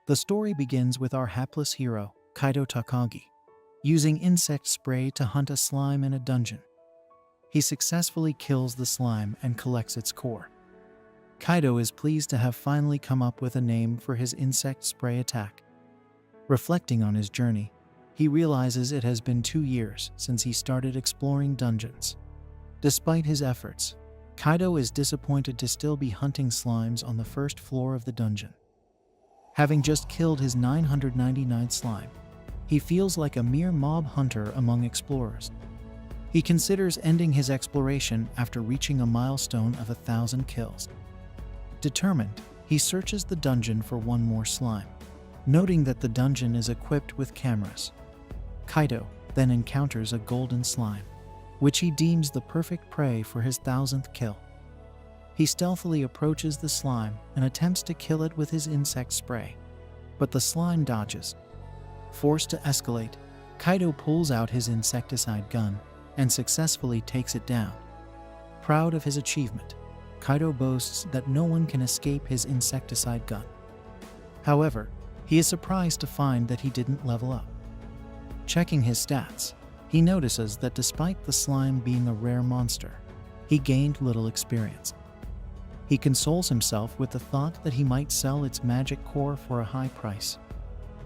The story begins with our hapless hero, Kaido Takagi, using insect spray to hunt a slime in a dungeon. He successfully kills the slime and collects its core. Kaido is pleased to have finally come up with a name for his insect spray attack. Reflecting on his journey, he realizes it has been 2 years since he started exploring dungeons. Despite his efforts, Kaido is disappointed to still be hunting slimes on the first floor of the dungeon. Having just killed his 999th slime, he feels like a mere mob hunter among explorers. He considers ending his exploration after reaching a milestone of 1,000 kills. Determined, he searches the dungeon for one more slime, noting that the dungeon is equipped with cameras. Kaido then encounters a golden slime, which he deems the perfect prey for his 1,000th kill. He stealthily approaches the slime and attempts to kill it with his insect spray, but the slime dodges. Forced to escalate, Kaido pulls out his insecticide gun and successfully takes it down. Proud of his achievement, Kaido boasts that no one can escape his insecticide gun. However, he is surprised to find that he didn't level up. Checking his stats, he notices that despite the slime being a rare monster, he gained little experience. He consoles himself with the thought that he might sell its magic core for a high price.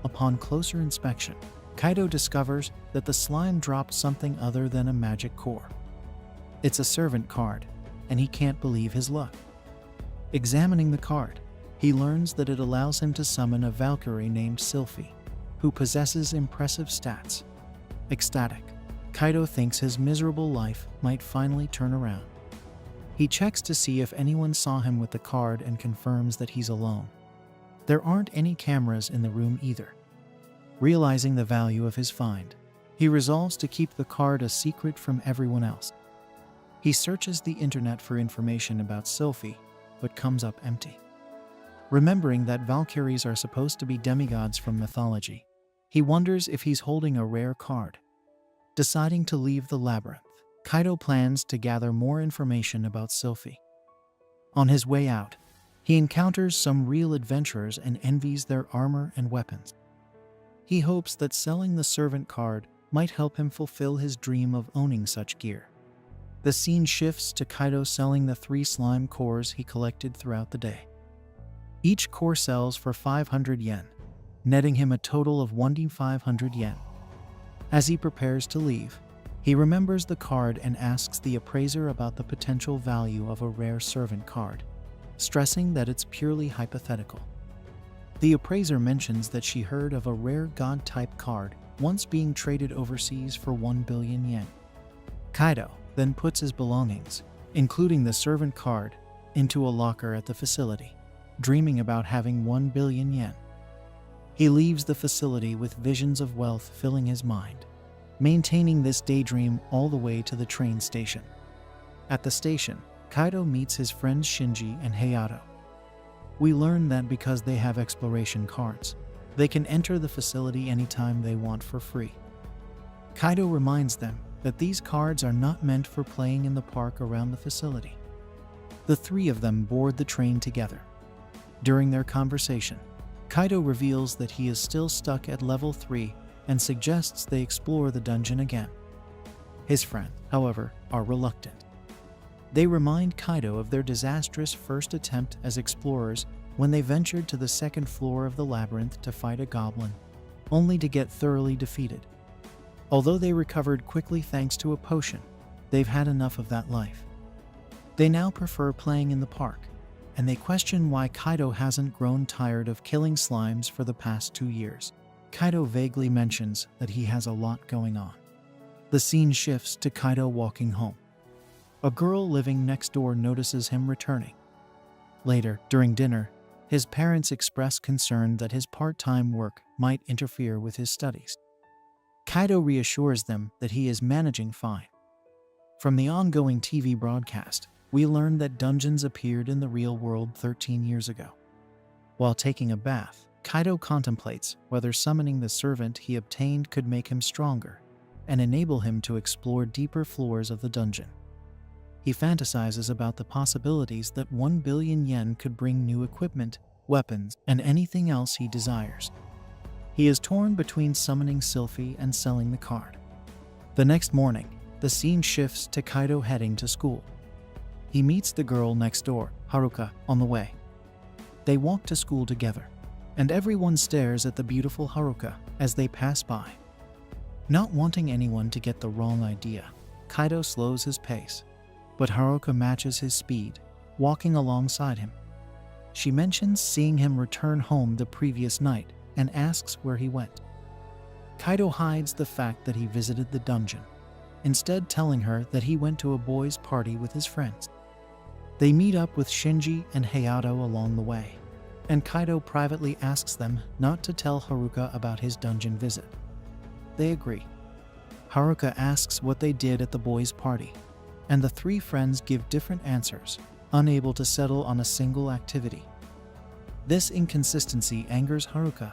Upon closer inspection, Kaido discovers that the slime dropped something other than a magic core. It's a servant card, and he can't believe his luck. Examining the card, he learns that it allows him to summon a Valkyrie named Sylphie, who possesses impressive stats. Ecstatic, Kaido thinks his miserable life might finally turn around. He checks to see if anyone saw him with the card and confirms that he's alone. There aren't any cameras in the room either. Realizing the value of his find, he resolves to keep the card a secret from everyone else. He searches the internet for information about Sylphie, but comes up empty. Remembering that Valkyries are supposed to be demigods from mythology, he wonders if he's holding a rare card. Deciding to leave the labyrinth, Kaido plans to gather more information about Sylphie. On his way out, he encounters some real adventurers and envies their armor and weapons. He hopes that selling the servant card might help him fulfill his dream of owning such gear. The scene shifts to Kaido selling the 3 slime cores he collected throughout the day. Each core sells for 500 yen, netting him a total of 1,500 yen. As he prepares to leave, he remembers the card and asks the appraiser about the potential value of a rare servant card, stressing that it's purely hypothetical. The appraiser mentions that she heard of a rare god-type card once being traded overseas for 1 billion yen. Kaido then puts his belongings, including the servant card, into a locker at the facility, dreaming about having 1 billion yen. He leaves the facility with visions of wealth filling his mind, maintaining this daydream all the way to the train station. At the station, Kaido meets his friends Shinji and Hayato. We learn that because they have exploration cards, they can enter the facility anytime they want for free. Kaido reminds them that these cards are not meant for playing in the park around the facility. The 3 of them board the train together. During their conversation, Kaido reveals that he is still stuck at level 3 and suggests they explore the dungeon again. His friends, however, are reluctant. They remind Kaido of their disastrous first attempt as explorers when they ventured to the 2nd floor of the labyrinth to fight a goblin, only to get thoroughly defeated. Although they recovered quickly thanks to a potion, they've had enough of that life. They now prefer playing in the park, and they question why Kaido hasn't grown tired of killing slimes for the past 2 years. Kaido vaguely mentions that he has a lot going on. The scene shifts to Kaido walking home. A girl living next door notices him returning. Later, during dinner, his parents express concern that his part-time work might interfere with his studies. Kaido reassures them that he is managing fine. From the ongoing TV broadcast, we learn that dungeons appeared in the real world 13 years ago. While taking a bath, Kaido contemplates whether summoning the servant he obtained could make him stronger and enable him to explore deeper floors of the dungeon. He fantasizes about the possibilities that 1 billion yen could bring new equipment weapons, and anything else he desires. He is torn between summoning Sylphie and selling the card. The next morning, the scene shifts to Kaido heading to school. He meets the girl next door, Haruka, on the way. They walk to school together, and everyone stares at the beautiful Haruka as they pass by. Not wanting anyone to get the wrong idea, Kaido slows his pace, but Haruka matches his speed, walking alongside him. She mentions seeing him return home the previous night and asks where he went. Kaido hides the fact that he visited the dungeon, instead telling her that he went to a boys' party with his friends. They meet up with Shinji and Hayato along the way, and Kaido privately asks them not to tell Haruka about his dungeon visit. They agree. Haruka asks what they did at the boys' party, and the three friends give different answers, unable to settle on a single activity. This inconsistency angers Haruka,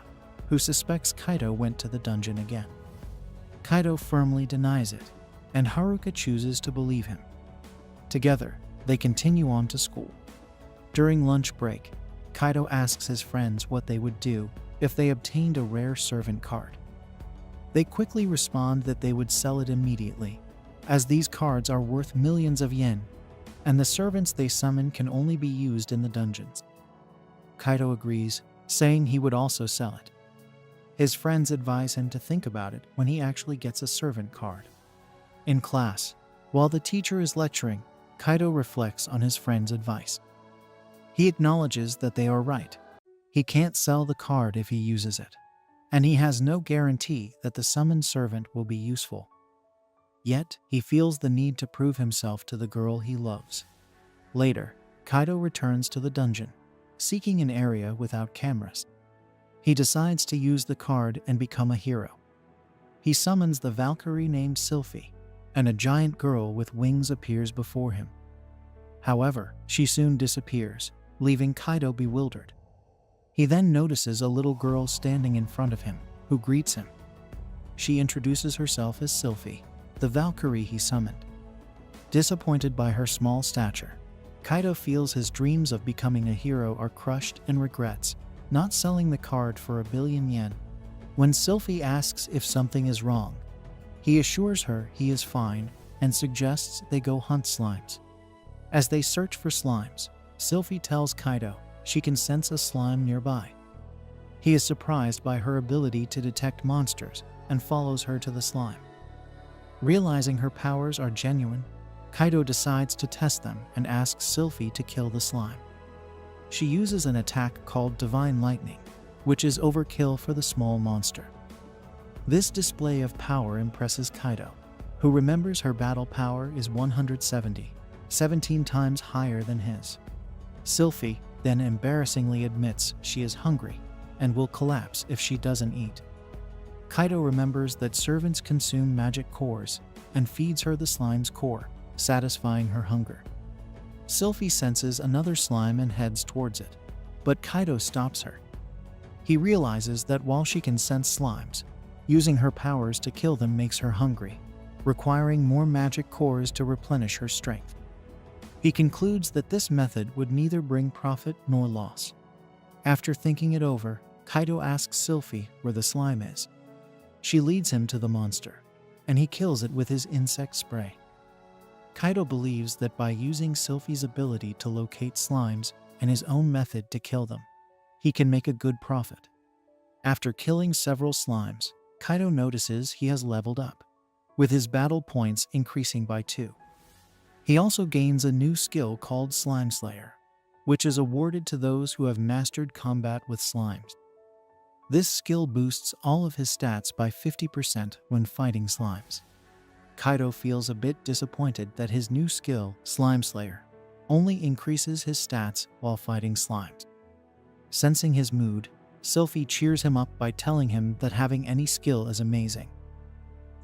who suspects Kaido went to the dungeon again. Kaido firmly denies it, and Haruka chooses to believe him. Together, they continue on to school. During lunch break, Kaido asks his friends what they would do if they obtained a rare servant card. They quickly respond that they would sell it immediately, as these cards are worth millions of yen, and the servants they summon can only be used in the dungeons. Kaido agrees, saying he would also sell it. His friends advise him to think about it when he actually gets a servant card. In class, while the teacher is lecturing, Kaido reflects on his friend's advice. He acknowledges that they are right. He can't sell the card if he uses it, and he has no guarantee that the summoned servant will be useful. Yet, he feels the need to prove himself to the girl he loves. Later, Kaido returns to the dungeon, seeking an area without cameras. He decides to use the card and become a hero. He summons the Valkyrie named Sylphie, and a giant girl with wings appears before him. However, she soon disappears, leaving Kaido bewildered. He then notices a little girl standing in front of him, who greets him. She introduces herself as Sylphie, the Valkyrie he summoned. Disappointed by her small stature, Kaido feels his dreams of becoming a hero are crushed and regrets not selling the card for 1 billion yen. When Sylphie asks if something is wrong, he assures her he is fine and suggests they go hunt slimes. As they search for slimes, Sylphie tells Kaido she can sense a slime nearby. He is surprised by her ability to detect monsters and follows her to the slime. Realizing her powers are genuine, Kaido decides to test them and asks Sylphie to kill the slime. She uses an attack called Divine Lightning, which is overkill for the small monster. This display of power impresses Kaido, who remembers her battle power is 170, 17 times higher than his. Sylphie then embarrassingly admits she is hungry and will collapse if she doesn't eat. Kaido remembers that servants consume magic cores and feeds her the slime's core, satisfying her hunger. Sylphie senses another slime and heads towards it, but Kaido stops her. He realizes that while she can sense slimes, using her powers to kill them makes her hungry, requiring more magic cores to replenish her strength. He concludes that this method would neither bring profit nor loss. After thinking it over, Kaido asks Sylphie where the slime is. She leads him to the monster, and he kills it with his insect spray. Kaido believes that by using Sylphie's ability to locate slimes and his own method to kill them, he can make a good profit. After killing several slimes, Kaido notices he has leveled up, with his battle points increasing by 2. He also gains a new skill called Slime Slayer, which is awarded to those who have mastered combat with slimes. This skill boosts all of his stats by 50% when fighting slimes. Kaido feels a bit disappointed that his new skill, Slime Slayer, only increases his stats while fighting slimes. Sensing his mood, Sylphie cheers him up by telling him that having any skill is amazing.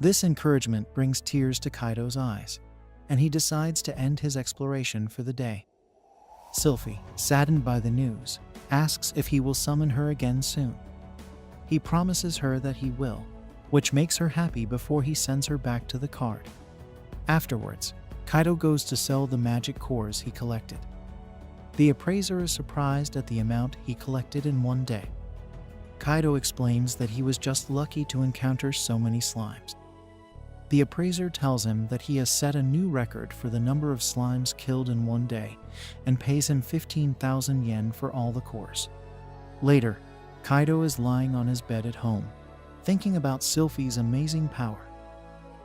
This encouragement brings tears to Kaido's eyes, and he decides to end his exploration for the day. Sylphie, saddened by the news, asks if he will summon her again soon. He promises her that he will, which makes her happy before he sends her back to the card. Afterwards, Kaido goes to sell the magic cores he collected. The appraiser is surprised at the amount he collected in one day. Kaido explains that he was just lucky to encounter so many slimes. The appraiser tells him that he has set a new record for the number of slimes killed in one day and pays him 15,000 yen for all the cores. Later, Kaido is lying on his bed at home, thinking about Sylphie's amazing power.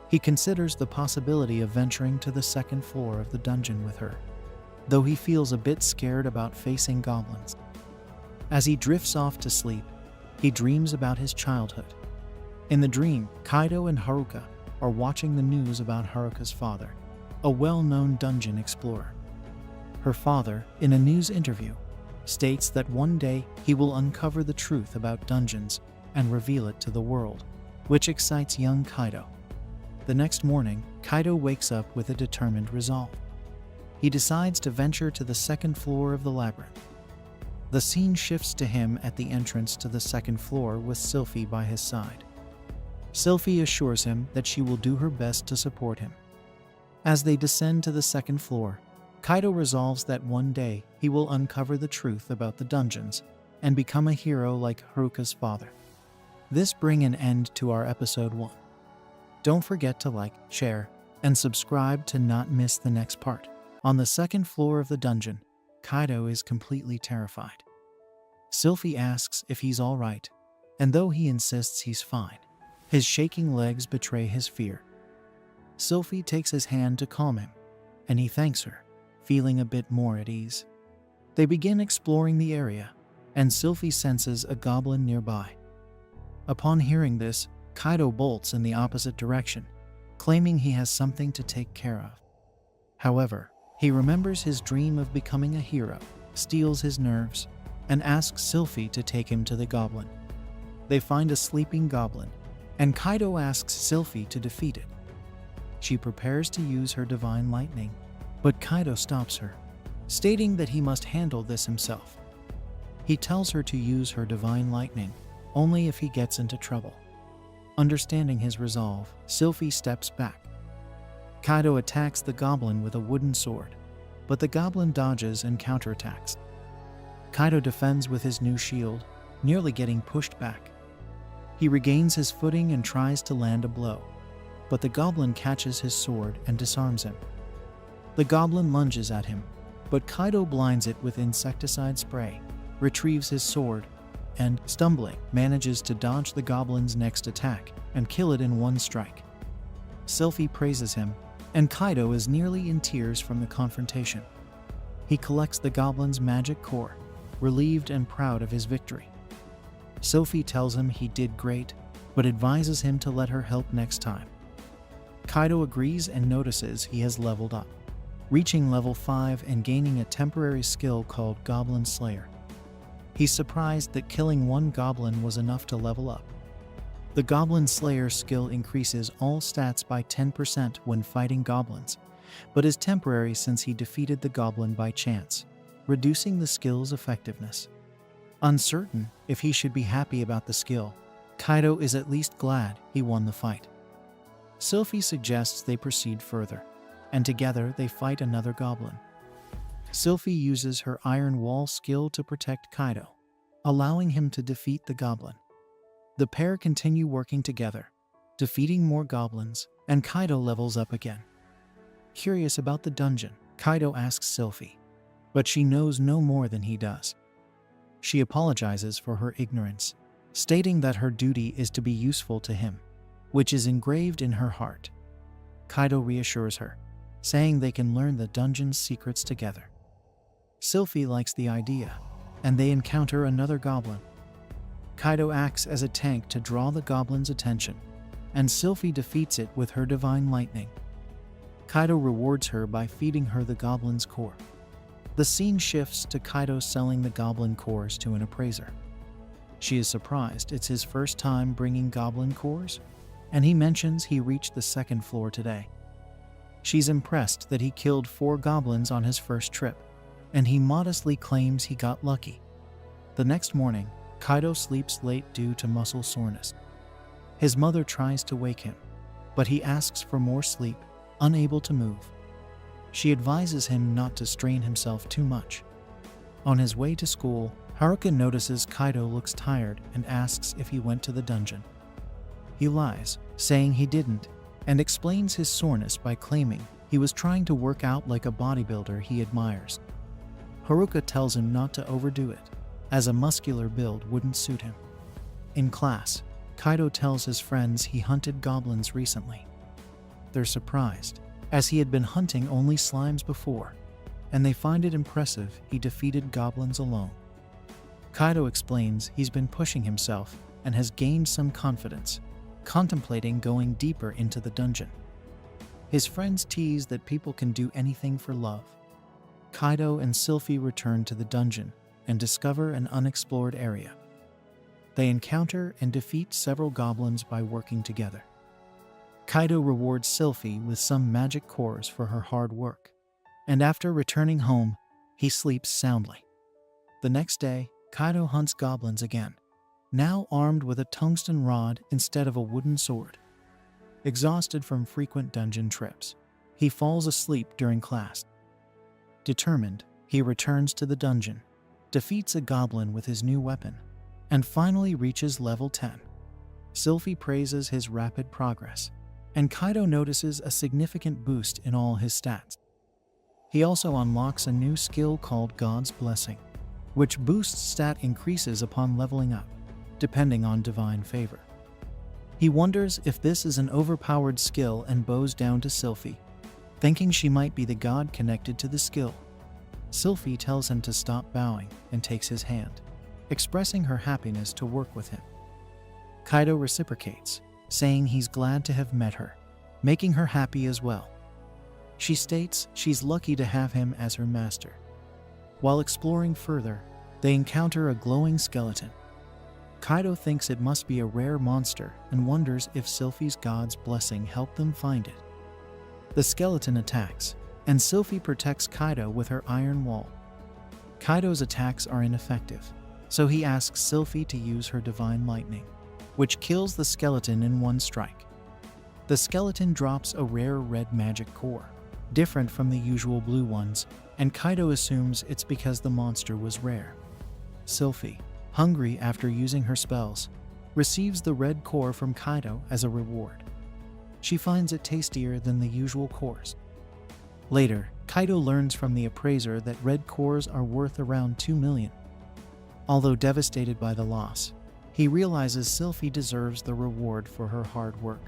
He considers the possibility of venturing to the second floor of the dungeon with her, though he feels a bit scared about facing goblins. As he drifts off to sleep, he dreams about his childhood. In the dream, Kaido and Haruka are watching the news about Haruka's father, a well-known dungeon explorer. Her father, in a news interview, states that one day he will uncover the truth about dungeons and reveal it to the world, which excites young Kaido. The next morning, Kaido wakes up with a determined resolve. He decides to venture to the second floor of the labyrinth. The scene shifts to him at the entrance to the second floor with Sylphie by his side. Sylphie assures him that she will do her best to support him. As they descend to the second floor, Kaido resolves that one day he will uncover the truth about the dungeons and become a hero like Haruka's father. This brings an end to our episode 1. Don't forget to like, share, and subscribe to not miss the next part. On the second floor of the dungeon, Kaido is completely terrified. Sylphie asks if he's all right, and though he insists he's fine, his shaking legs betray his fear. Sylphie takes his hand to calm him, and he thanks her, feeling a bit more at ease. They begin exploring the area, and Sylphie senses a goblin nearby. Upon hearing this, Kaido bolts in the opposite direction, claiming he has something to take care of. However, he remembers his dream of becoming a hero, steals his nerves, and asks Sylphie to take him to the goblin. They find a sleeping goblin, and Kaido asks Sylphie to defeat it. She prepares to use her divine lightning, but Kaido stops her, stating that he must handle this himself. He tells her to use her divine lightning only if he gets into trouble. Understanding his resolve, Sylphie steps back. Kaido attacks the goblin with a wooden sword, but the goblin dodges and counterattacks. Kaido defends with his new shield, nearly getting pushed back. He regains his footing and tries to land a blow, but the goblin catches his sword and disarms him. The goblin lunges at him, but Kaido blinds it with insecticide spray, retrieves his sword, and, stumbling, manages to dodge the goblin's next attack and kill it in one strike. Sylphie praises him, and Kaido is nearly in tears from the confrontation. He collects the goblin's magic core, relieved and proud of his victory. Sylphie tells him he did great, but advises him to let her help next time. Kaido agrees and notices he has leveled up, reaching level 5 and gaining a temporary skill called Goblin Slayer. He's surprised that killing one goblin was enough to level up. The Goblin Slayer skill increases all stats by 10% when fighting goblins, but is temporary since he defeated the goblin by chance, reducing the skill's effectiveness. Uncertain if he should be happy about the skill, Kaido is at least glad he won the fight. Sylphie suggests they proceed further, and together they fight another goblin. Sylphie uses her Iron Wall skill to protect Kaido, allowing him to defeat the goblin. The pair continue working together, defeating more goblins, and Kaido levels up again. Curious about the dungeon, Kaido asks Sylphie, but she knows no more than he does. She apologizes for her ignorance, stating that her duty is to be useful to him, which is engraved in her heart. Kaido reassures her, saying they can learn the dungeon's secrets together. Sylphie likes the idea, and they encounter another goblin. Kaido acts as a tank to draw the goblin's attention, and Sylphie defeats it with her divine lightning. Kaido rewards her by feeding her the goblin's core. The scene shifts to Kaido selling the goblin cores to an appraiser. She is surprised it's his first time bringing goblin cores, and he mentions he reached the second floor today. She's impressed that he killed 4 goblins on his first trip, and he modestly claims he got lucky. The next morning, Kaido sleeps late due to muscle soreness. His mother tries to wake him, but he asks for more sleep, unable to move. She advises him not to strain himself too much. On his way to school, Haruka notices Kaido looks tired and asks if he went to the dungeon. He lies, saying he didn't, and explains his soreness by claiming he was trying to work out like a bodybuilder he admires. Haruka tells him not to overdo it, as a muscular build wouldn't suit him. In class, Kaido tells his friends he hunted goblins recently. They're surprised, as he had been hunting only slimes before, and they find it impressive he defeated goblins alone. Kaido explains he's been pushing himself and has gained some confidence, contemplating going deeper into the dungeon. His friends tease that people can do anything for love. Kaido and Sylphie return to the dungeon and discover an unexplored area. They encounter and defeat several goblins by working together. Kaido rewards Sylphie with some magic cores for her hard work, and after returning home, he sleeps soundly. The next day, Kaido hunts goblins again, now armed with a tungsten rod instead of a wooden sword. Exhausted from frequent dungeon trips, he falls asleep during class. Determined, he returns to the dungeon, defeats a goblin with his new weapon, and finally reaches level 10. Sylphie praises his rapid progress, and Kaido notices a significant boost in all his stats. He also unlocks a new skill called God's Blessing, which boosts stat increases upon leveling up, depending on divine favor. He wonders if this is an overpowered skill and bows down to Sylphie, thinking she might be the god connected to the skill. Sylphie tells him to stop bowing and takes his hand, expressing her happiness to work with him. Kaido reciprocates, saying he's glad to have met her, making her happy as well. She states she's lucky to have him as her master. While exploring further, they encounter a glowing skeleton. Kaido thinks it must be a rare monster and wonders if Sylphie's God's Blessing helped them find it. The skeleton attacks, and Sylphie protects Kaido with her iron wall. Kaido's attacks are ineffective, so he asks Sylphie to use her divine lightning, which kills the skeleton in one strike. The skeleton drops a rare red magic core, different from the usual blue ones, and Kaido assumes it's because the monster was rare. Sylphie, hungry after using her spells, receives the red core from Kaido as a reward. She finds it tastier than the usual cores. Later, Kaido learns from the appraiser that red cores are worth around 2 million. Although devastated by the loss, he realizes Sylphie deserves the reward for her hard work.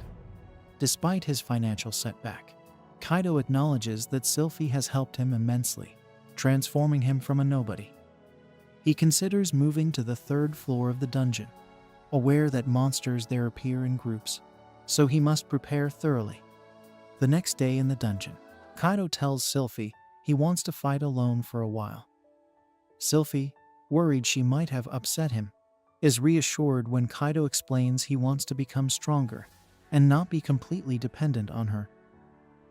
Despite his financial setback, Kaido acknowledges that Sylphie has helped him immensely, transforming him from a nobody. He considers moving to the 3rd floor of the dungeon, aware that monsters there appear in groups, so he must prepare thoroughly. The next day in the dungeon, Kaido tells Sylphie he wants to fight alone for a while. Sylphie, worried she might have upset him, is reassured when Kaido explains he wants to become stronger and not be completely dependent on her.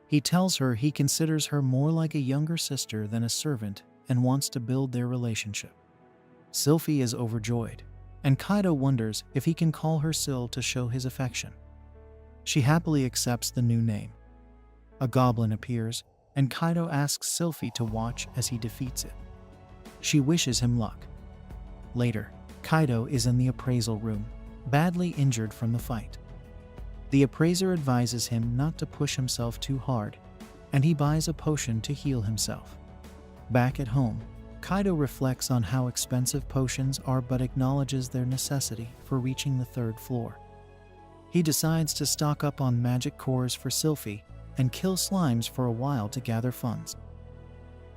He tells her he considers her more like a younger sister than a servant and wants to build their relationship. Sylphie is overjoyed, and Kaido wonders if he can call her Syl to show his affection. She happily accepts the new name. A goblin appears, and Kaido asks Sylphie to watch as he defeats it. She wishes him luck. Later, Kaido is in the appraisal room, badly injured from the fight. The appraiser advises him not to push himself too hard, and he buys a potion to heal himself. Back at home, Kaido reflects on how expensive potions are but acknowledges their necessity for reaching the 3rd floor. He decides to stock up on magic cores for Sylphie and kill slimes for a while to gather funds.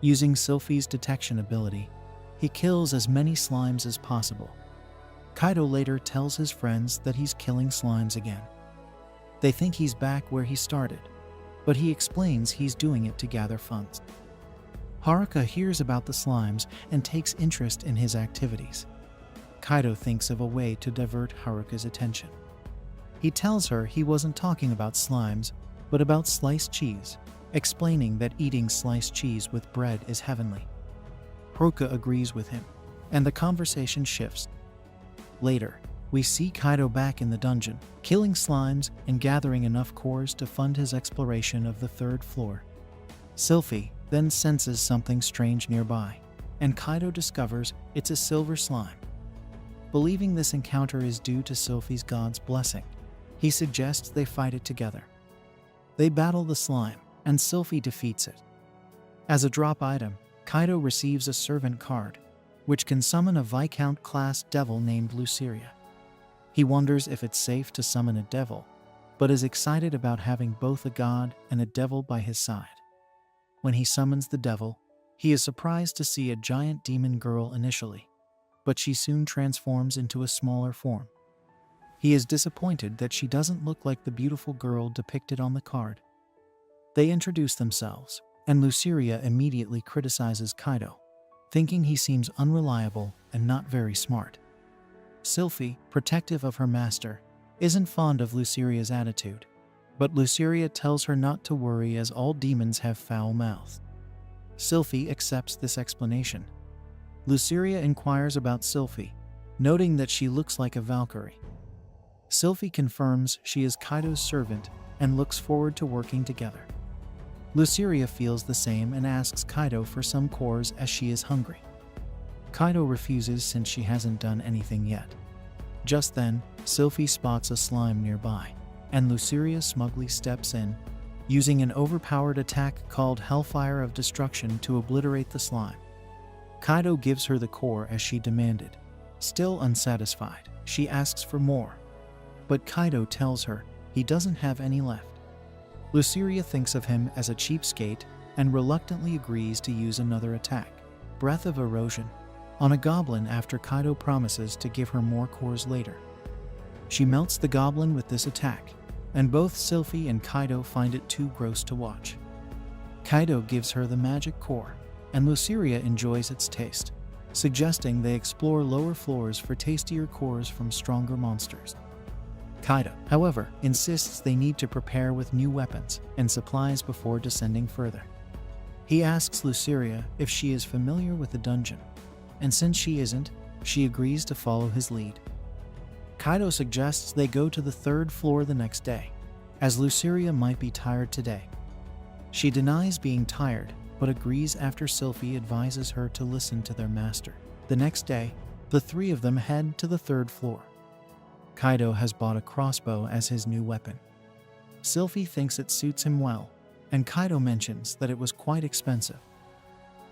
Using Sylphie's detection ability, he kills as many slimes as possible. Kaido later tells his friends that he's killing slimes again. They think he's back where he started, but he explains he's doing it to gather funds. Haruka hears about the slimes and takes interest in his activities. Kaido thinks of a way to divert Haruka's attention. He tells her he wasn't talking about slimes, but about sliced cheese, explaining that eating sliced cheese with bread is heavenly. Haruka agrees with him, and the conversation shifts. Later, we see Kaido back in the dungeon, killing slimes and gathering enough cores to fund his exploration of the 3rd floor. Sylphie then senses something strange nearby, and Kaido discovers it's a silver slime. Believing this encounter is due to Sylphie's god's blessing, he suggests they fight it together. They battle the slime, and Sylphie defeats it. As a drop item, Kaido receives a servant card, which can summon a Viscount-class devil named Luceria. He wonders if it's safe to summon a devil, but is excited about having both a god and a devil by his side. When he summons the devil, he is surprised to see a giant demon girl initially, but she soon transforms into a smaller form. He is disappointed that she doesn't look like the beautiful girl depicted on the card. They introduce themselves, and Luceria immediately criticizes Kaido, thinking he seems unreliable and not very smart. Sylphie, protective of her master, isn't fond of Luceria's attitude, but Luceria tells her not to worry as all demons have foul mouths. Sylphie accepts this explanation. Luceria inquires about Sylphie, noting that she looks like a Valkyrie. Sylphie confirms she is Kaido's servant and looks forward to working together. Luceria feels the same and asks Kaido for some cores as she is hungry. Kaido refuses since she hasn't done anything yet. Just then, Sylphie spots a slime nearby, and Luceria smugly steps in, using an overpowered attack called Hellfire of Destruction to obliterate the slime. Kaido gives her the core as she demanded. Still unsatisfied, she asks for more, but Kaido tells her he doesn't have any left. Luceria thinks of him as a cheapskate and reluctantly agrees to use another attack, Breath of Erosion, on a goblin after Kaido promises to give her more cores later. She melts the goblin with this attack, and both Sylphie and Kaido find it too gross to watch. Kaido gives her the magic core, and Luceria enjoys its taste, suggesting they explore lower floors for tastier cores from stronger monsters. Kaido, however, insists they need to prepare with new weapons and supplies before descending further. He asks Luceria if she is familiar with the dungeon, and since she isn't, she agrees to follow his lead. Kaido suggests they go to the third floor the next day, as Luceria might be tired today. She denies being tired, but agrees after Sylphie advises her to listen to their master. The next day, the three of them head to the third floor. Kaido has bought a crossbow as his new weapon. Sylphie thinks it suits him well, and Kaido mentions that it was quite expensive.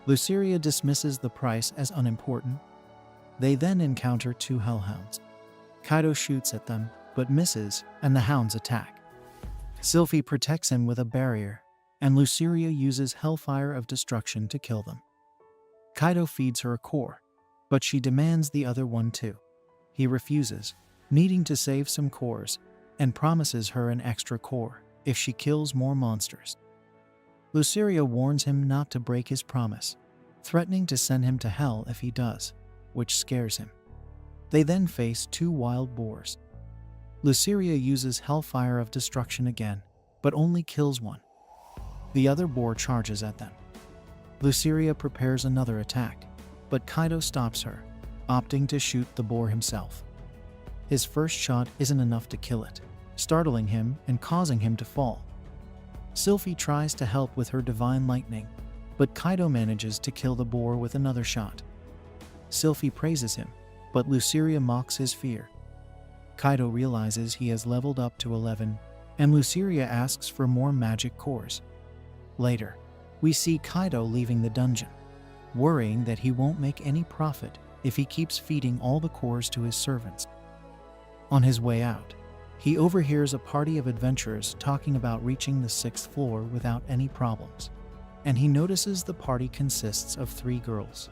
Luceria dismisses the price as unimportant. They then encounter two hellhounds. Kaido shoots at them, but misses, and the hounds attack. Sylphie protects him with a barrier, and Luceria uses Hellfire of Destruction to kill them. Kaido feeds her a core, but she demands the other one too. He refuses, needing to save some cores, and promises her an extra core if she kills more monsters. Luceria warns him not to break his promise, threatening to send him to hell if he does, which scares him. They then face two wild boars. Luceria uses Hellfire of Destruction again, but only kills one. The other boar charges at them. Luceria prepares another attack, but Kaido stops her, opting to shoot the boar himself. His first shot isn't enough to kill it, startling him and causing him to fall. Sylphie tries to help with her divine lightning, but Kaido manages to kill the boar with another shot. Sylphie praises him, but Luceria mocks his fear. Kaido realizes he has leveled up to 11, and Luceria asks for more magic cores. Later, we see Kaido leaving the dungeon, worrying that he won't make any profit if he keeps feeding all the cores to his servants. On his way out, he overhears a party of adventurers talking about reaching the 6th floor without any problems, and he notices the party consists of 3 girls.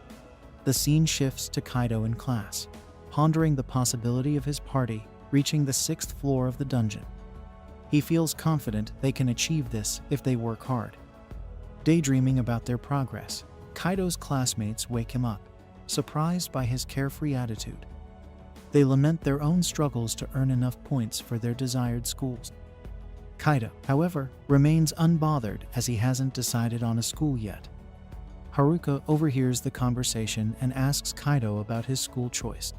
The scene shifts to Kaido in class, pondering the possibility of his party reaching the 6th floor of the dungeon. He feels confident they can achieve this if they work hard. Daydreaming about their progress, Kaido's classmates wake him up, surprised by his carefree attitude. They lament their own struggles to earn enough points for their desired schools. Kaido, however, remains unbothered as he hasn't decided on a school yet. Haruka overhears the conversation and asks Kaido about his school choice.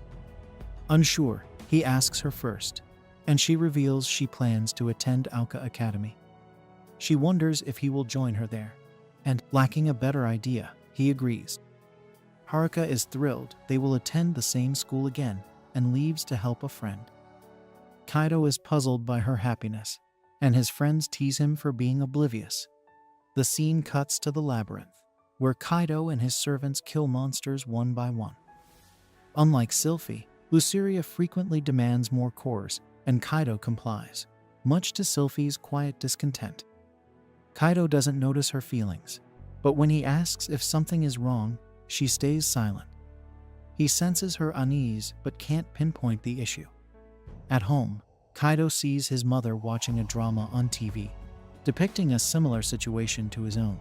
Unsure, he asks her first, and she reveals she plans to attend Aoka Academy. She wonders if he will join her there, and, lacking a better idea, he agrees. Haruka is thrilled they will attend the same school again and leaves to help a friend. Kaido is puzzled by her happiness, and his friends tease him for being oblivious. The scene cuts to the labyrinth, where Kaido and his servants kill monsters one by one. Unlike Sylphie, Luceria frequently demands more cores, and Kaido complies, much to Sylphie's quiet discontent. Kaido doesn't notice her feelings, but when he asks if something is wrong, she stays silent. He senses her unease but can't pinpoint the issue. At home, Kaido sees his mother watching a drama on TV, depicting a similar situation to his own.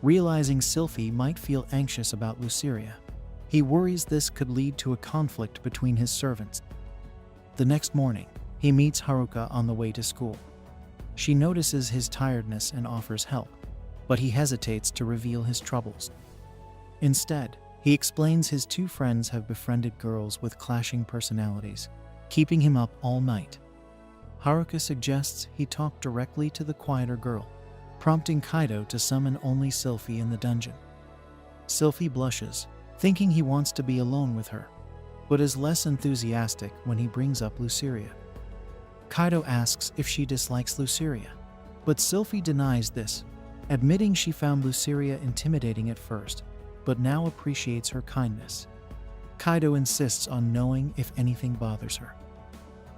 Realizing Sylphie might feel anxious about Luceria, he worries this could lead to a conflict between his servants. The next morning, he meets Haruka on the way to school. She notices his tiredness and offers help, but he hesitates to reveal his troubles. Instead, he explains his two friends have befriended girls with clashing personalities, keeping him up all night. Haruka suggests he talk directly to the quieter girl, prompting Kaido to summon only Sylphie in the dungeon. Sylphie blushes, thinking he wants to be alone with her, but is less enthusiastic when he brings up Luceria. Kaido asks if she dislikes Luceria, but Sylphie denies this, admitting she found Luceria intimidating at first, but now appreciates her kindness. Kaido insists on knowing if anything bothers her.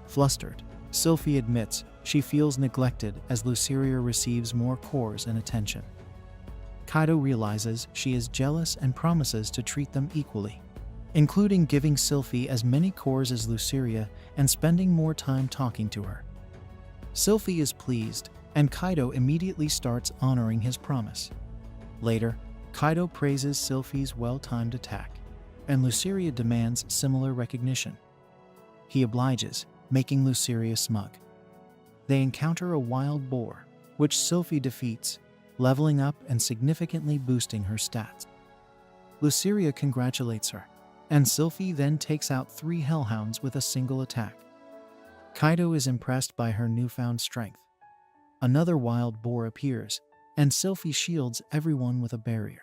Flustered, Sylphie admits she feels neglected as Luceria receives more cores and attention. Kaido realizes she is jealous and promises to treat them equally, including giving Sylphie as many cores as Luceria and spending more time talking to her. Sylphie is pleased, and Kaido immediately starts honoring his promise. Later, Kaido praises Sylphie's well-timed attack, and Luceria demands similar recognition. He obliges, making Luceria smug. They encounter a wild boar, which Sylphie defeats, leveling up and significantly boosting her stats. Luceria congratulates her, and Sylphie then takes out 3 hellhounds with a single attack. Kaido is impressed by her newfound strength. Another wild boar appears, and Sylphie shields everyone with a barrier.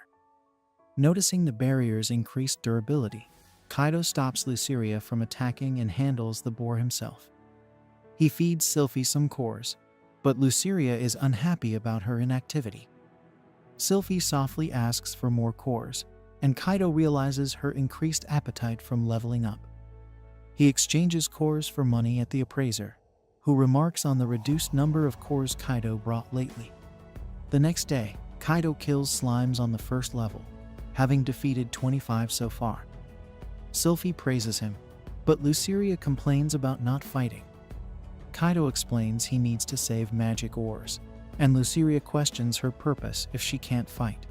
Noticing the barrier's increased durability, Kaido stops Luceria from attacking and handles the boar himself. He feeds Sylphie some cores, but Luceria is unhappy about her inactivity. Sylphie softly asks for more cores, and Kaido realizes her increased appetite from leveling up. He exchanges cores for money at the appraiser, who remarks on the reduced number of cores Kaido brought lately. The next day, Kaido kills slimes on the first level, having defeated 25 so far. Sylphie praises him, but Luceria complains about not fighting. Kaido explains he needs to save magic ores, and Luceria questions her purpose if she can't fight.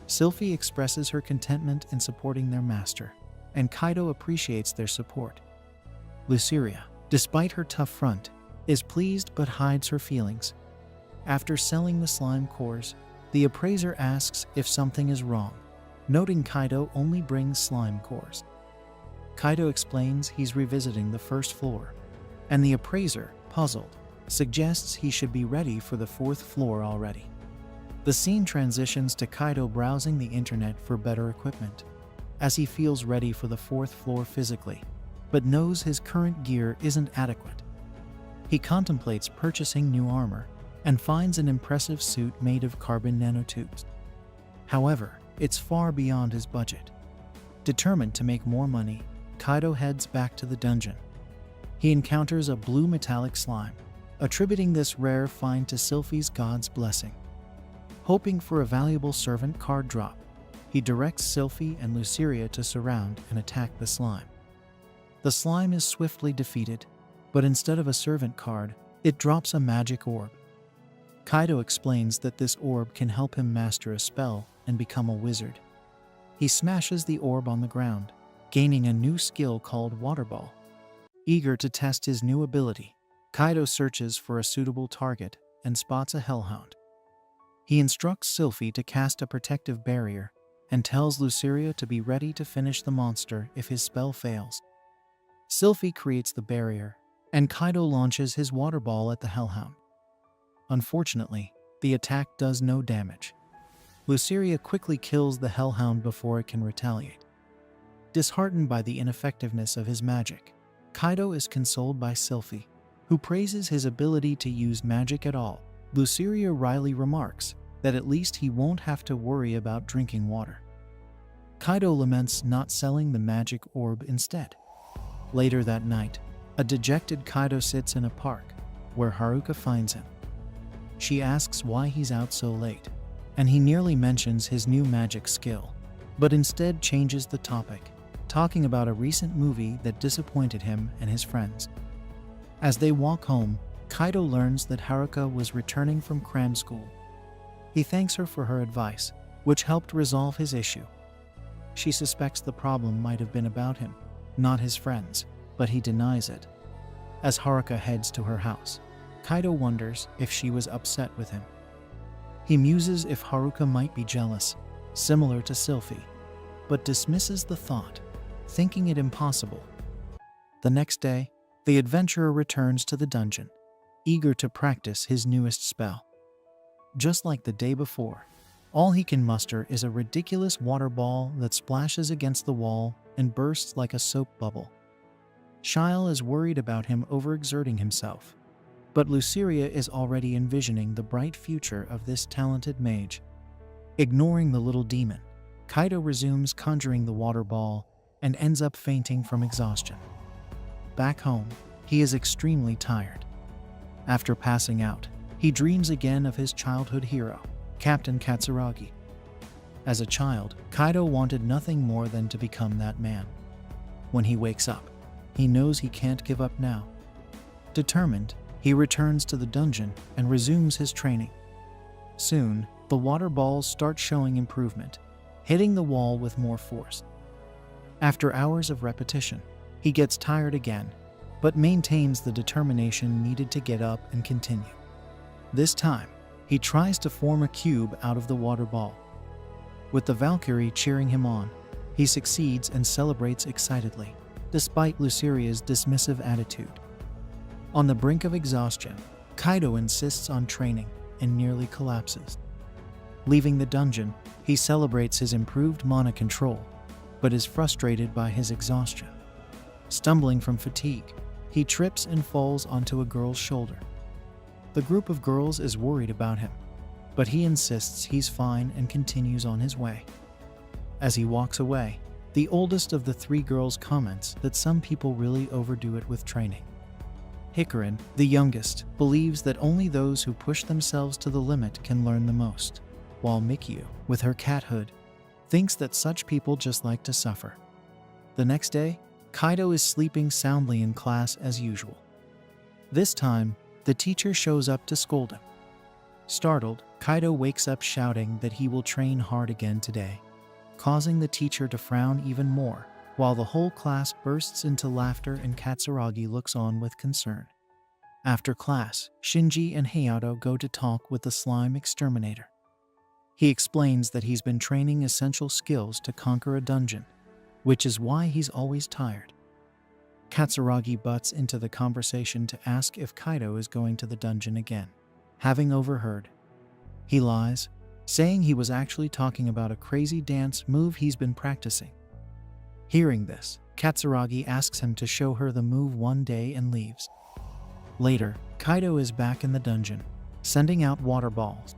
Sylphie expresses her contentment in supporting their master, and Kaido appreciates their support. Luceria, despite her tough front, is pleased but hides her feelings. After selling the slime cores, the appraiser asks if something is wrong, noting Kaido only brings slime cores. Kaido explains he's revisiting the first floor, and the appraiser, puzzled, suggests he should be ready for the 4th floor already. The scene transitions to Kaido browsing the internet for better equipment, as he feels ready for the 4th floor physically, but knows his current gear isn't adequate. He contemplates purchasing new armor and finds an impressive suit made of carbon nanotubes. However, it's far beyond his budget. Determined to make more money, Kaido heads back to the dungeon. He encounters a blue metallic slime, attributing this rare find to Sylphie's god's blessing. Hoping for a valuable servant card drop, he directs Sylphie and Luceria to surround and attack the slime. The slime is swiftly defeated, but instead of a servant card, it drops a magic orb. Kaido explains that this orb can help him master a spell and become a wizard. He smashes the orb on the ground, gaining a new skill called Water Ball. Eager to test his new ability, Kaido searches for a suitable target and spots a hellhound. He instructs Sylphie to cast a protective barrier and tells Luceria to be ready to finish the monster if his spell fails. Sylphie creates the barrier, and Kaido launches his water ball at the hellhound. Unfortunately, the attack does no damage. Luceria quickly kills the hellhound before it can retaliate. Disheartened by the ineffectiveness of his magic, Kaido is consoled by Sylphie, who praises his ability to use magic at all. Luceria wryly remarks that at least he won't have to worry about drinking water. Kaido laments not selling the magic orb instead. Later that night, a dejected Kaido sits in a park, where Haruka finds him. She asks why he's out so late, and he nearly mentions his new magic skill, but instead changes the topic, talking about a recent movie that disappointed him and his friends. As they walk home, Kaido learns that Haruka was returning from cram school. He thanks her for her advice, which helped resolve his issue. She suspects the problem might have been about him, not his friends, but he denies it. As Haruka heads to her house, Kaido wonders if she was upset with him. He muses if Haruka might be jealous, similar to Sylphie, but dismisses the thought, thinking it impossible. The next day, the adventurer returns to the dungeon, eager to practice his newest spell. Just like the day before, all he can muster is a ridiculous water ball that splashes against the wall and bursts like a soap bubble. Shyle is worried about him overexerting himself, but Luceria is already envisioning the bright future of this talented mage. Ignoring the little demon, Kaido resumes conjuring the water ball and ends up fainting from exhaustion. Back home, he is extremely tired. After passing out, he dreams again of his childhood hero, Captain Katsuragi. As a child, Kaido wanted nothing more than to become that man. When he wakes up, he knows he can't give up now. Determined, he returns to the dungeon and resumes his training. Soon, the water balls start showing improvement, hitting the wall with more force. After hours of repetition, he gets tired again, but maintains the determination needed to get up and continue. This time, he tries to form a cube out of the water ball. With the Valkyrie cheering him on, he succeeds and celebrates excitedly, despite Luceria's dismissive attitude. On the brink of exhaustion, Kaido insists on training and nearly collapses. Leaving the dungeon, he celebrates his improved mana control, but is frustrated by his exhaustion. Stumbling from fatigue, he trips and falls onto a girl's shoulder. The group of girls is worried about him, but he insists he's fine and continues on his way. As he walks away, the oldest of the three girls comments that some people really overdo it with training. Hikarin, the youngest, believes that only those who push themselves to the limit can learn the most, while Mikyu, with her cathood, thinks that such people just like to suffer. The next day, Kaido is sleeping soundly in class as usual. This time, the teacher shows up to scold him. Startled, Kaido wakes up shouting that he will train hard again today, causing the teacher to frown even more, while the whole class bursts into laughter and Katsuragi looks on with concern. After class, Shinji and Hayato go to talk with the slime exterminator. He explains that he's been training essential skills to conquer a dungeon, which is why he's always tired. Katsuragi butts into the conversation to ask if Kaido is going to the dungeon again. Having overheard, he lies, saying he was actually talking about a crazy dance move he's been practicing. Hearing this, Katsuragi asks him to show her the move one day and leaves. Later, Kaido is back in the dungeon, sending out water balls.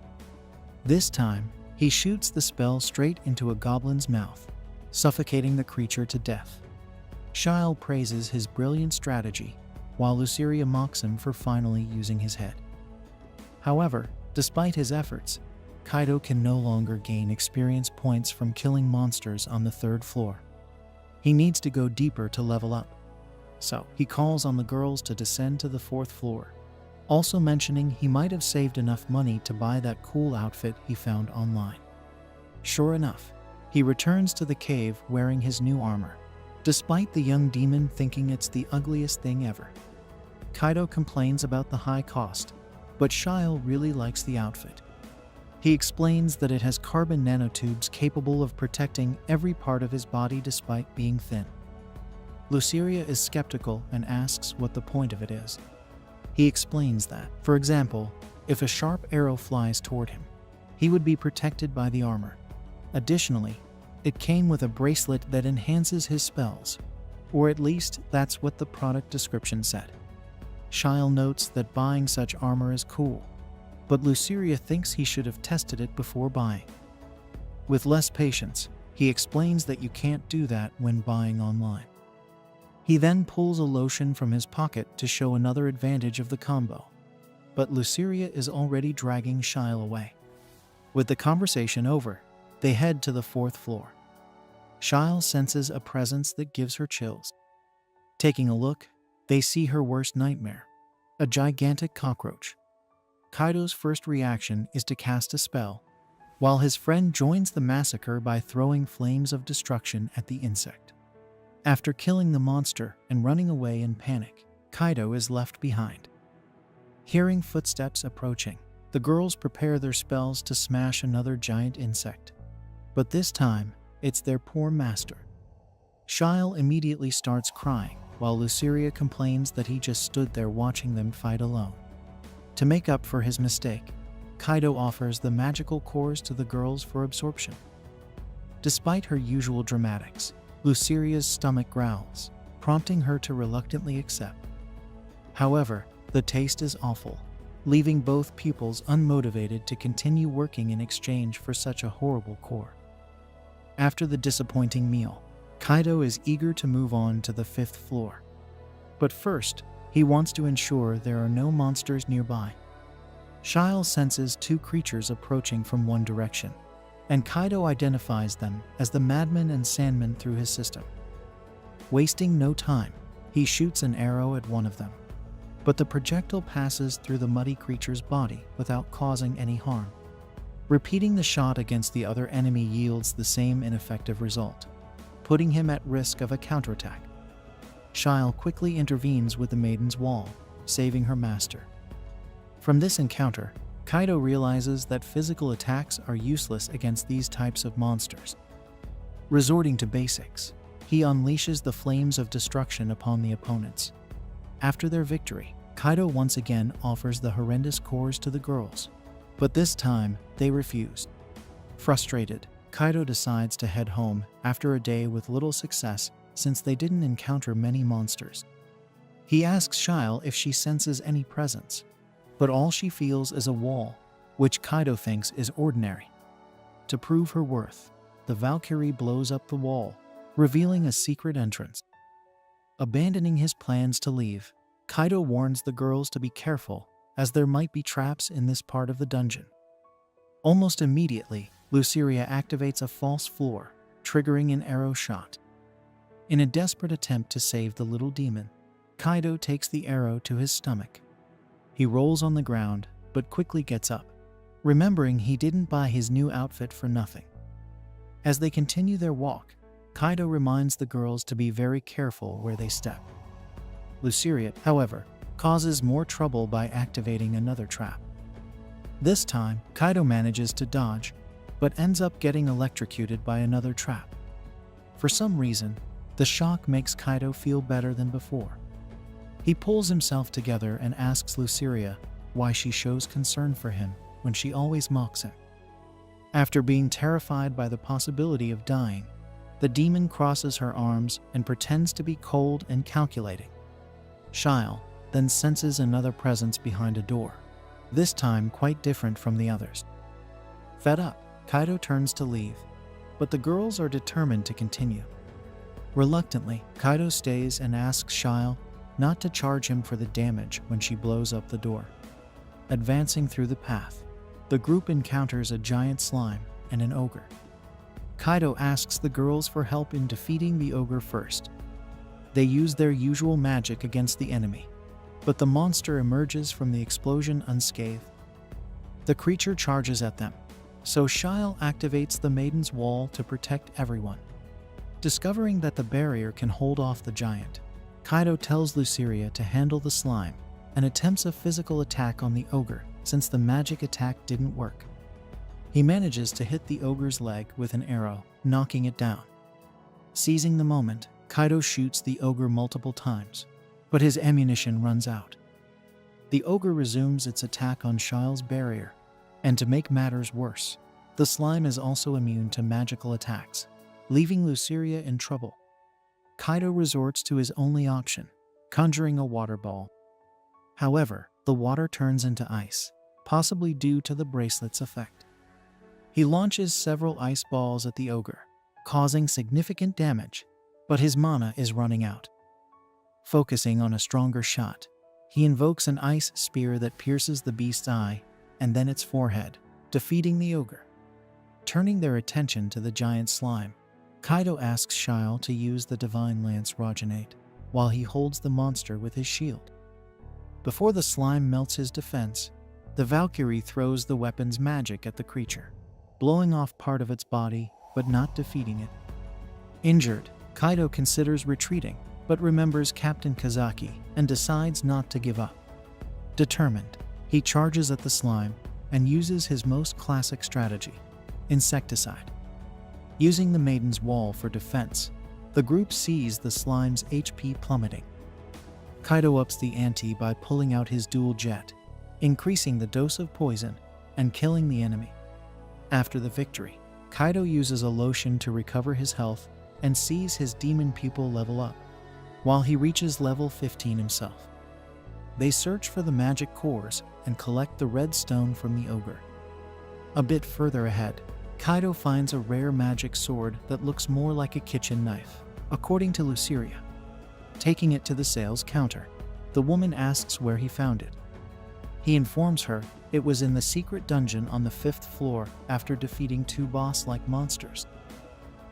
This time, he shoots the spell straight into a goblin's mouth, suffocating the creature to death. Shyle praises his brilliant strategy, while Luceria mocks him for finally using his head. However, despite his efforts, Kaido can no longer gain experience points from killing monsters on the third floor. He needs to go deeper to level up, so he calls on the girls to descend to the fourth floor, also mentioning he might have saved enough money to buy that cool outfit he found online. Sure enough, he returns to the cave wearing his new armor, despite the young demon thinking it's the ugliest thing ever. Kaido complains about the high cost, but Shyle really likes the outfit. He explains that it has carbon nanotubes capable of protecting every part of his body despite being thin. Luceria is skeptical and asks what the point of it is. He explains that, for example, if a sharp arrow flies toward him, he would be protected by the armor. Additionally, it came with a bracelet that enhances his spells, or at least that's what the product description said. Shyle notes that buying such armor is cool, but Luceria thinks he should have tested it before buying. With less patience, he explains that you can't do that when buying online. He then pulls a lotion from his pocket to show another advantage of the combo, but Luceria is already dragging Shyle away. With the conversation over, they head to the 4th floor. Shyle senses a presence that gives her chills. Taking a look, they see her worst nightmare, a gigantic cockroach. Kaido's first reaction is to cast a spell, while his friend joins the massacre by throwing flames of destruction at the insect. After killing the monster and running away in panic, Kaido is left behind. Hearing footsteps approaching, the girls prepare their spells to smash another giant insect. But this time, it's their poor master. Shyle immediately starts crying, while Luceria complains that he just stood there watching them fight alone. To make up for his mistake, Kaido offers the magical cores to the girls for absorption. Despite her usual dramatics, Luceria's stomach growls, prompting her to reluctantly accept. However, the taste is awful, leaving both pupils unmotivated to continue working in exchange for such a horrible core. After the disappointing meal, Kaido is eager to move on to the 5th floor. But first, he wants to ensure there are no monsters nearby. Shyle senses 2 creatures approaching from one direction, and Kaido identifies them as the Madman and Sandman through his system. Wasting no time, he shoots an arrow at one of them, but the projectile passes through the muddy creature's body without causing any harm. Repeating the shot against the other enemy yields the same ineffective result, putting him at risk of a counterattack. Shyle quickly intervenes with the Maiden's Wall, saving her master. From this encounter, Kaido realizes that physical attacks are useless against these types of monsters. Resorting to basics, he unleashes the flames of destruction upon the opponents. After their victory, Kaido once again offers the horrendous cores to the girls, but this time they refuse. Frustrated, Kaido decides to head home after a day with little success since they didn't encounter many monsters. He asks Shyle if she senses any presence, but all she feels is a wall, which Kaido thinks is ordinary. To prove her worth, the Valkyrie blows up the wall, revealing a secret entrance. Abandoning his plans to leave, Kaido warns the girls to be careful, as there might be traps in this part of the dungeon. Almost immediately, Luceria activates a false floor, triggering an arrow shot. In a desperate attempt to save the little demon, Kaido takes the arrow to his stomach. He rolls on the ground, but quickly gets up, remembering he didn't buy his new outfit for nothing. As they continue their walk, Kaido reminds the girls to be very careful where they step. Luceria, however, causes more trouble by activating another trap. This time, Kaido manages to dodge, but ends up getting electrocuted by another trap. For some reason, the shock makes Kaido feel better than before. He pulls himself together and asks Luceria why she shows concern for him when she always mocks him. After being terrified by the possibility of dying, the demon crosses her arms and pretends to be cold and calculating. Shyle then senses another presence behind a door, this time quite different from the others. Fed up, Kaido turns to leave, but the girls are determined to continue. Reluctantly, Kaido stays and asks Shyle not to charge him for the damage when she blows up the door. Advancing through the path, the group encounters a giant slime and an ogre. Kaido asks the girls for help in defeating the ogre first. They use their usual magic against the enemy, but the monster emerges from the explosion unscathed. The creature charges at them, so Shyle activates the Maiden's Wall to protect everyone. Discovering that the barrier can hold off the giant, Kaido tells Luceria to handle the slime and attempts a physical attack on the ogre since the magic attack didn't work. He manages to hit the ogre's leg with an arrow, knocking it down. Seizing the moment, Kaido shoots the ogre multiple times, but his ammunition runs out. The ogre resumes its attack on Shile's barrier, And to make matters worse, the slime is also immune to magical attacks, leaving Luceria in trouble. Kaido resorts to his only option, conjuring a water ball. However, the water turns into ice, possibly due to the bracelet's effect. He launches several ice balls at the ogre, causing significant damage, but his mana is running out. Focusing on a stronger shot, he invokes an ice spear that pierces the beast's eye and then its forehead, defeating the ogre. Turning their attention to the giant slime, Kaido asks Shile to use the Divine Lance Roginate while he holds the monster with his shield. Before the slime melts his defense, the Valkyrie throws the weapon's magic at the creature, blowing off part of its body but not defeating it. Injured, Kaido considers retreating, but remembers Captain Kazaki and decides not to give up. Determined, he charges at the slime and uses his most classic strategy, insecticide. Using the Maiden's Wall for defense, the group sees the slime's HP plummeting. Kaido ups the ante by pulling out his dual jet, increasing the dose of poison and killing the enemy. After the victory, Kaido uses a lotion to recover his health and sees his demon pupil level up, while he reaches level 15 himself. They search for the magic cores and collect the red stone from the ogre. A bit further ahead, Kaido finds a rare magic sword that looks more like a kitchen knife, according to Luceria. Taking it to the sales counter, the woman asks where he found it. He informs her it was in the secret dungeon on the 5th floor after defeating 2 boss-like monsters.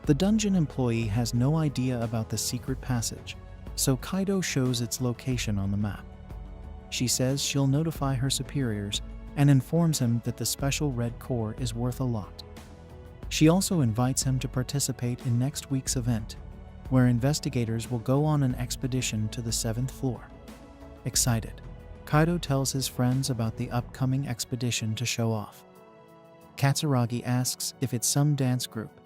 The dungeon employee has no idea about the secret passage, so Kaido shows its location on the map. She says she'll notify her superiors and informs him that the special red core is worth a lot. She also invites him to participate in next week's event, where investigators will go on an expedition to the 7th floor. Excited, Kaido tells his friends about the upcoming expedition to show off. Katsuragi asks if it's some dance group,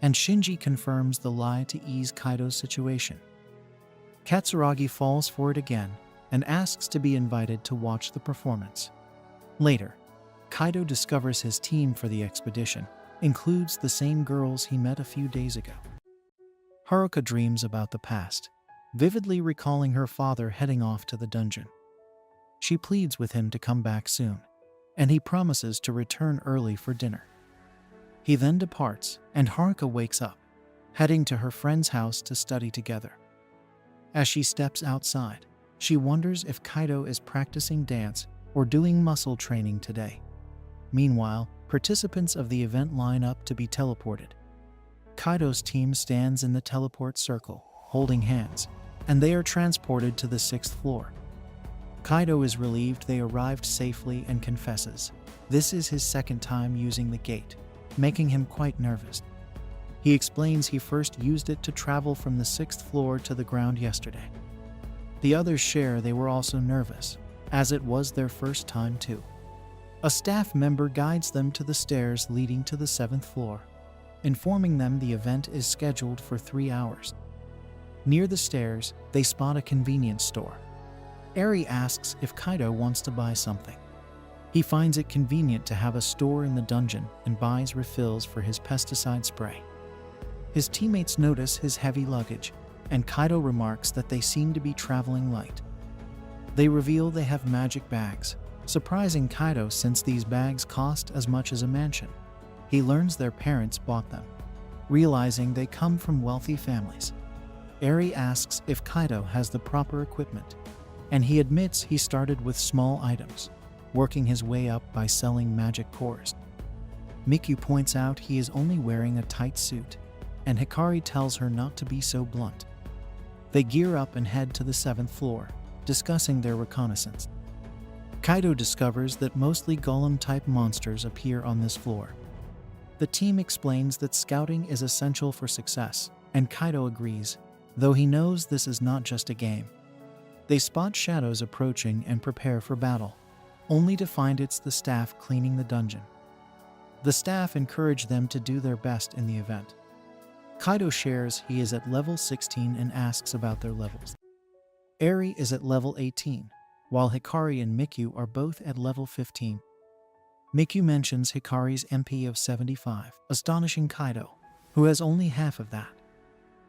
and Shinji confirms the lie to ease Kaido's situation. Katsuragi falls for it again and asks to be invited to watch the performance. Later, Kaido discovers his team for the expedition includes the same girls he met a few days ago. Haruka dreams about the past, vividly recalling her father heading off to the dungeon. She pleads with him to come back soon, and he promises to return early for dinner. He then departs, and Haruka wakes up, heading to her friend's house to study together. As she steps outside, she wonders if Kaido is practicing dance or doing muscle training today. Meanwhile, participants of the event line up to be teleported. Kaido's team stands in the teleport circle, holding hands, and they are transported to the 6th floor. Kaido is relieved they arrived safely and confesses this is his second time using the gate, making him quite nervous. He explains he first used it to travel from the 6th floor to the ground yesterday. The others share they were also nervous, as it was their first time too. A staff member guides them to the stairs leading to the 7th floor, informing them the event is scheduled for 3 hours. Near the stairs, they spot a convenience store. Eri asks if Kaido wants to buy something. He finds it convenient to have a store in the dungeon and buys refills for his pesticide spray. His teammates notice his heavy luggage, and Kaido remarks that they seem to be traveling light. They reveal they have magic bags, surprising Kaido since these bags cost as much as a mansion. He learns their parents bought them, realizing they come from wealthy families. Eri asks if Kaido has the proper equipment, and he admits he started with small items, working his way up by selling magic cores. Miku points out he is only wearing a tight suit, and Hikari tells her not to be so blunt. They gear up and head to the 7th floor, discussing their reconnaissance. Kaido discovers that mostly golem-type monsters appear on this floor. The team explains that scouting is essential for success, and Kaido agrees, though he knows this is not just a game. They spot shadows approaching and prepare for battle, only to find it's the staff cleaning the dungeon. The staff encourage them to do their best in the event. Kaido shares he is at level 16 and asks about their levels. Eri is at level 18, while Hikari and Miku are both at level 15. Mikyu mentions Hikari's MP of 75, astonishing Kaido, who has only half of that.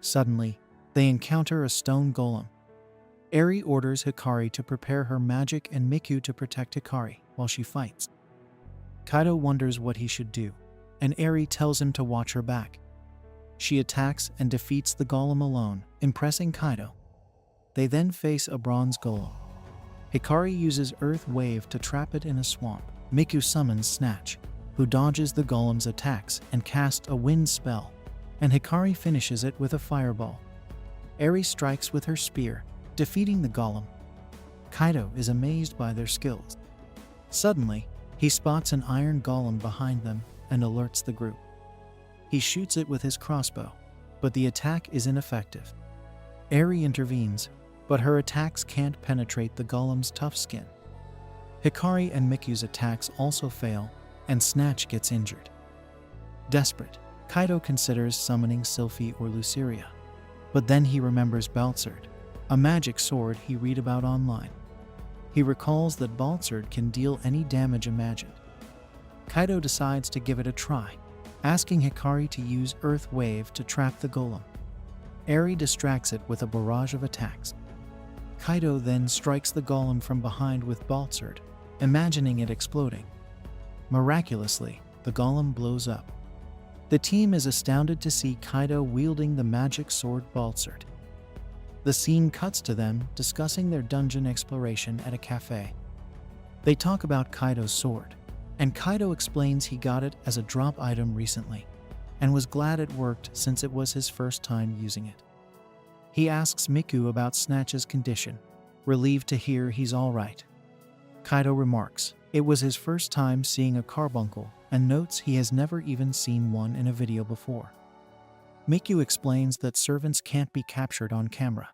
Suddenly, they encounter a stone golem. Eri orders Hikari to prepare her magic and Mikyu to protect Hikari while she fights. Kaido wonders what he should do, and Eri tells him to watch her back. She attacks and defeats the golem alone, impressing Kaido. They then face a bronze golem. Hikari uses Earth Wave to trap it in a swamp. Mikyu summons Snatch, who dodges the golem's attacks and casts a wind spell, and Hikari finishes it with a fireball. Eri strikes with her spear, defeating the golem. Kaido is amazed by their skills. Suddenly, he spots an iron golem behind them and alerts the group. He shoots it with his crossbow, but the attack is ineffective. Eri intervenes, but her attacks can't penetrate the golem's tough skin. Hikari and Mikyu's attacks also fail, and Snatch gets injured. Desperate, Kaido considers summoning Sylphie or Luceria, but then he remembers Baltzard, a magic sword he read about online. He recalls that Baltzard can deal any damage imagined. Kaido decides to give it a try, asking Hikari to use Earth Wave to trap the golem. Eri distracts it with a barrage of attacks. Kaido then strikes the golem from behind with Baltzard, imagining it exploding. Miraculously, the golem blows up. The team is astounded to see Kaido wielding the magic sword Baltzard. The scene cuts to them discussing their dungeon exploration at a cafe. They talk about Kaido's sword, and Kaido explains he got it as a drop item recently, and was glad it worked since it was his first time using it. He asks Mikyu about Snatch's condition, relieved to hear he's alright. Kaido remarks it was his first time seeing a carbuncle and notes he has never even seen one in a video before. Mikyu explains that servants can't be captured on camera.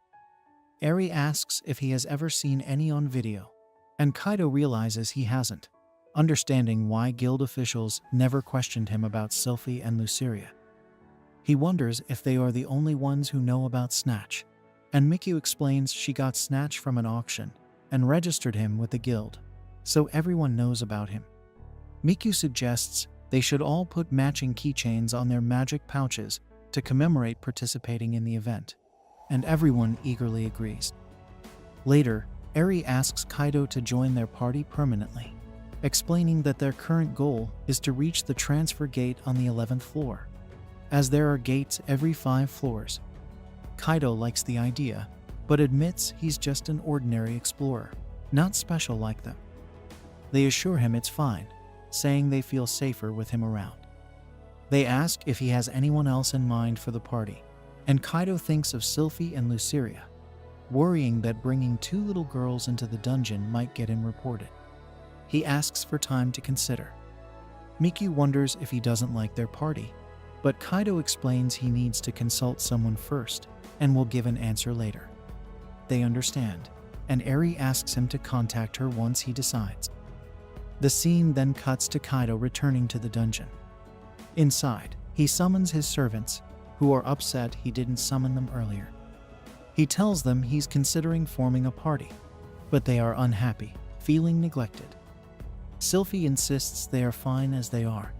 Eri asks if he has ever seen any on video, and Kaido realizes he hasn't, understanding why guild officials never questioned him about Sylphie and Luceria. He wonders if they are the only ones who know about Snatch, and Mikyu explains she got Snatch from an auction and registered him with the guild, so everyone knows about him. Mikyu suggests they should all put matching keychains on their magic pouches to commemorate participating in the event, and everyone eagerly agrees. Later, Eri asks Kaido to join their party permanently, explaining that their current goal is to reach the transfer gate on the 11th floor, as there are gates every 5 floors. Kaido likes the idea, but admits he's just an ordinary explorer, not special like them. They assure him it's fine, saying they feel safer with him around. They ask if he has anyone else in mind for the party, and Kaido thinks of Sylphie and Luceria, worrying that bringing 2 little girls into the dungeon might get him reported. He asks for time to consider. Mikyu wonders if he doesn't like their party, but Kaido explains he needs to consult someone first and will give an answer later. They understand, and Eri asks him to contact her once he decides. The scene then cuts to Kaido returning to the dungeon. Inside, he summons his servants, who are upset he didn't summon them earlier. He tells them he's considering forming a party, but they are unhappy, feeling neglected. Sylphie insists they are fine as they are.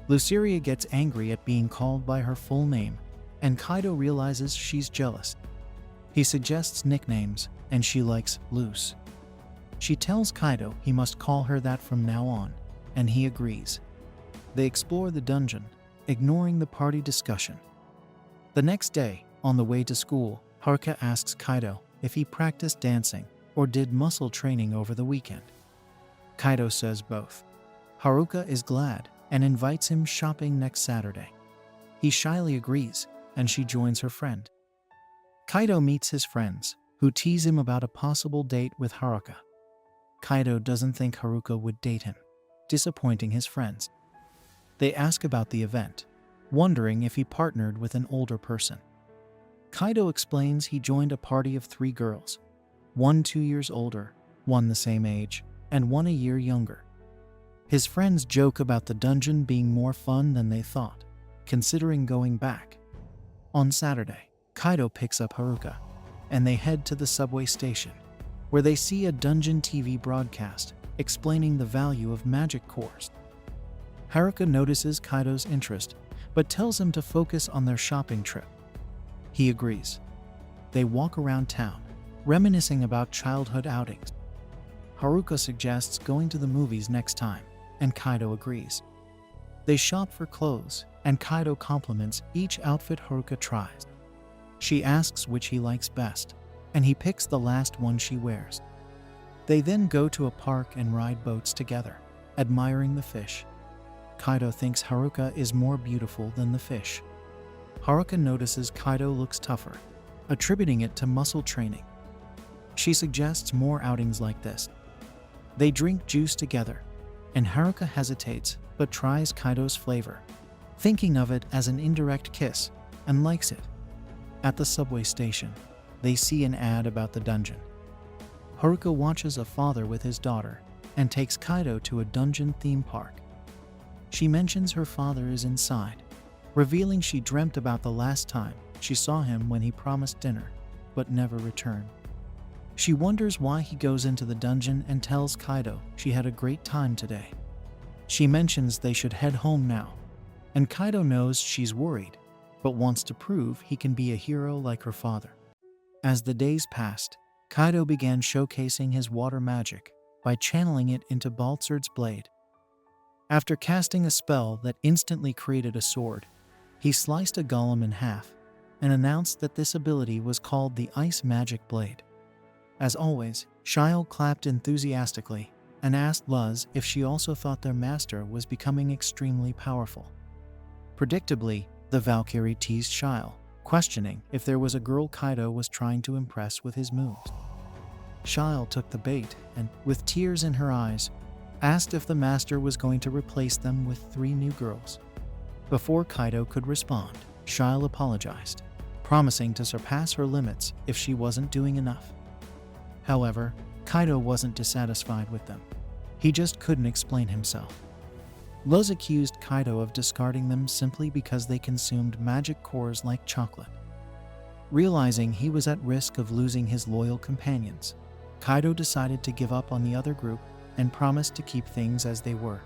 Luceria gets angry at being called by her full name, and Kaido realizes she's jealous. He suggests nicknames, and she likes Luce. She tells Kaido he must call her that from now on, and he agrees. They explore the dungeon, ignoring the party discussion. The next day, on the way to school, Haruka asks Kaido if he practiced dancing or did muscle training over the weekend. Kaido says both. Haruka is glad and invites him shopping next Saturday. He shyly agrees, and she joins her friend. Kaido meets his friends, who tease him about a possible date with Haruka. Kaido doesn't think Haruka would date him, disappointing his friends. They ask about the event, wondering if he partnered with an older person. Kaido explains he joined a party of 3 girls, one 2 years older, one the same age, and one a year younger. His friends joke about the dungeon being more fun than they thought, considering going back. On Saturday, Kaido picks up Haruka, and they head to the subway station, where they see a dungeon TV broadcast explaining the value of magic cores. Haruka notices Kaido's interest, but tells him to focus on their shopping trip. He agrees. They walk around town, reminiscing about childhood outings. Haruka suggests going to the movies next time, and Kaido agrees. They shop for clothes, and Kaido compliments each outfit Haruka tries. She asks which he likes best, and he picks the last one she wears. They then go to a park and ride boats together, admiring the fish. Kaido thinks Haruka is more beautiful than the fish. Haruka notices Kaido looks tougher, attributing it to muscle training. She suggests more outings like this. They drink juice together, and Haruka hesitates but tries Kaido's flavor, thinking of it as an indirect kiss, and likes it. At the subway station, they see an ad about the dungeon. Haruka watches a father with his daughter and takes Kaido to a dungeon theme park. She mentions her father is inside, revealing she dreamt about the last time she saw him when he promised dinner, but never returned. She wonders why he goes into the dungeon and tells Kaido she had a great time today. She mentions they should head home now, and Kaido knows she's worried, but wants to prove he can be a hero like her father. As the days passed, Kaido began showcasing his water magic by channeling it into Baltzard's blade. After casting a spell that instantly created a sword, he sliced a golem in half and announced that this ability was called the Ice Magic Blade. As always, Shyle clapped enthusiastically and asked Luz if she also thought their master was becoming extremely powerful. Predictably, the Valkyrie teased Shyle, questioning if there was a girl Kaido was trying to impress with his moves. Shyle took the bait and, with tears in her eyes, asked if the master was going to replace them with 3 new girls. Before Kaido could respond, Shyle apologized, promising to surpass her limits if she wasn't doing enough. However, Kaido wasn't dissatisfied with them. He just couldn't explain himself. Luz accused Kaido of discarding them simply because they consumed magic cores like chocolate. Realizing he was at risk of losing his loyal companions, Kaido decided to give up on the other group and promised to keep things as they were.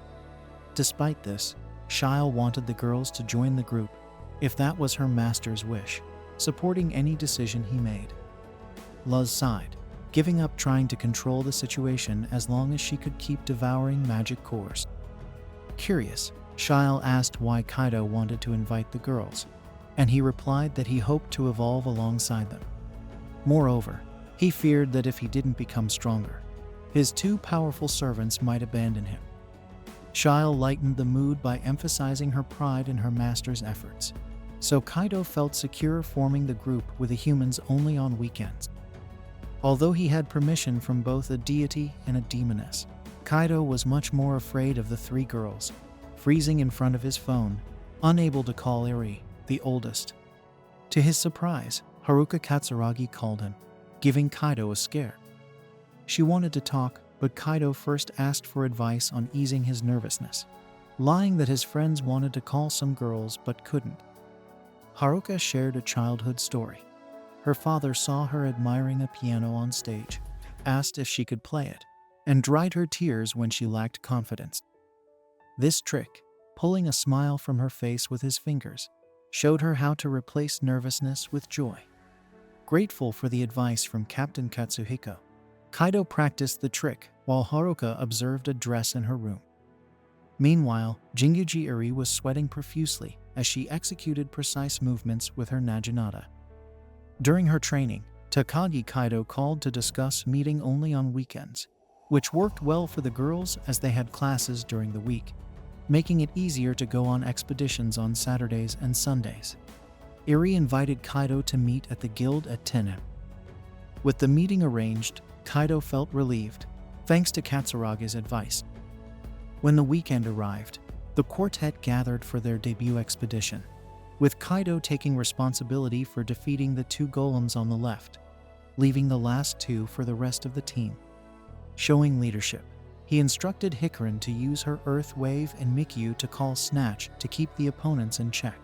Despite this, Shyle wanted the girls to join the group if that was her master's wish, supporting any decision he made. Luz sighed, giving up trying to control the situation as long as she could keep devouring magic cores. Curious, Shyle asked why Kaido wanted to invite the girls, and he replied that he hoped to evolve alongside them. Moreover, he feared that if he didn't become stronger, his 2 powerful servants might abandon him. Shyle lightened the mood by emphasizing her pride in her master's efforts, so Kaido felt secure forming the group with the humans only on weekends. Although he had permission from both a deity and a demoness, Kaido was much more afraid of the 3 girls, freezing in front of his phone, unable to call Eri, the oldest. To his surprise, Haruka Katsuragi called him, giving Kaido a scare. She wanted to talk, but Kaido first asked for advice on easing his nervousness, lying that his friends wanted to call some girls but couldn't. Haruka shared a childhood story. Her father saw her admiring a piano on stage, asked if she could play it, and dried her tears when she lacked confidence. This trick, pulling a smile from her face with his fingers, showed her how to replace nervousness with joy. Grateful for the advice from Captain Katsuhiko, Kaido practiced the trick while Haruka observed a dress in her room. Meanwhile, Jingyuji Eri was sweating profusely as she executed precise movements with her naginata. During her training, Takagi Kaido called to discuss meeting only on weekends, which worked well for the girls as they had classes during the week, making it easier to go on expeditions on Saturdays and Sundays. Eri invited Kaido to meet at the guild at 10 a.m. With the meeting arranged, Kaido felt relieved, thanks to Katsuragi's advice. When the weekend arrived, the quartet gathered for their debut expedition, with Kaido taking responsibility for defeating the 2 golems on the left, leaving the last 2 for the rest of the team. Showing leadership, he instructed Hikarin to use her Earth Wave and Mikyu to call Snatch to keep the opponents in check.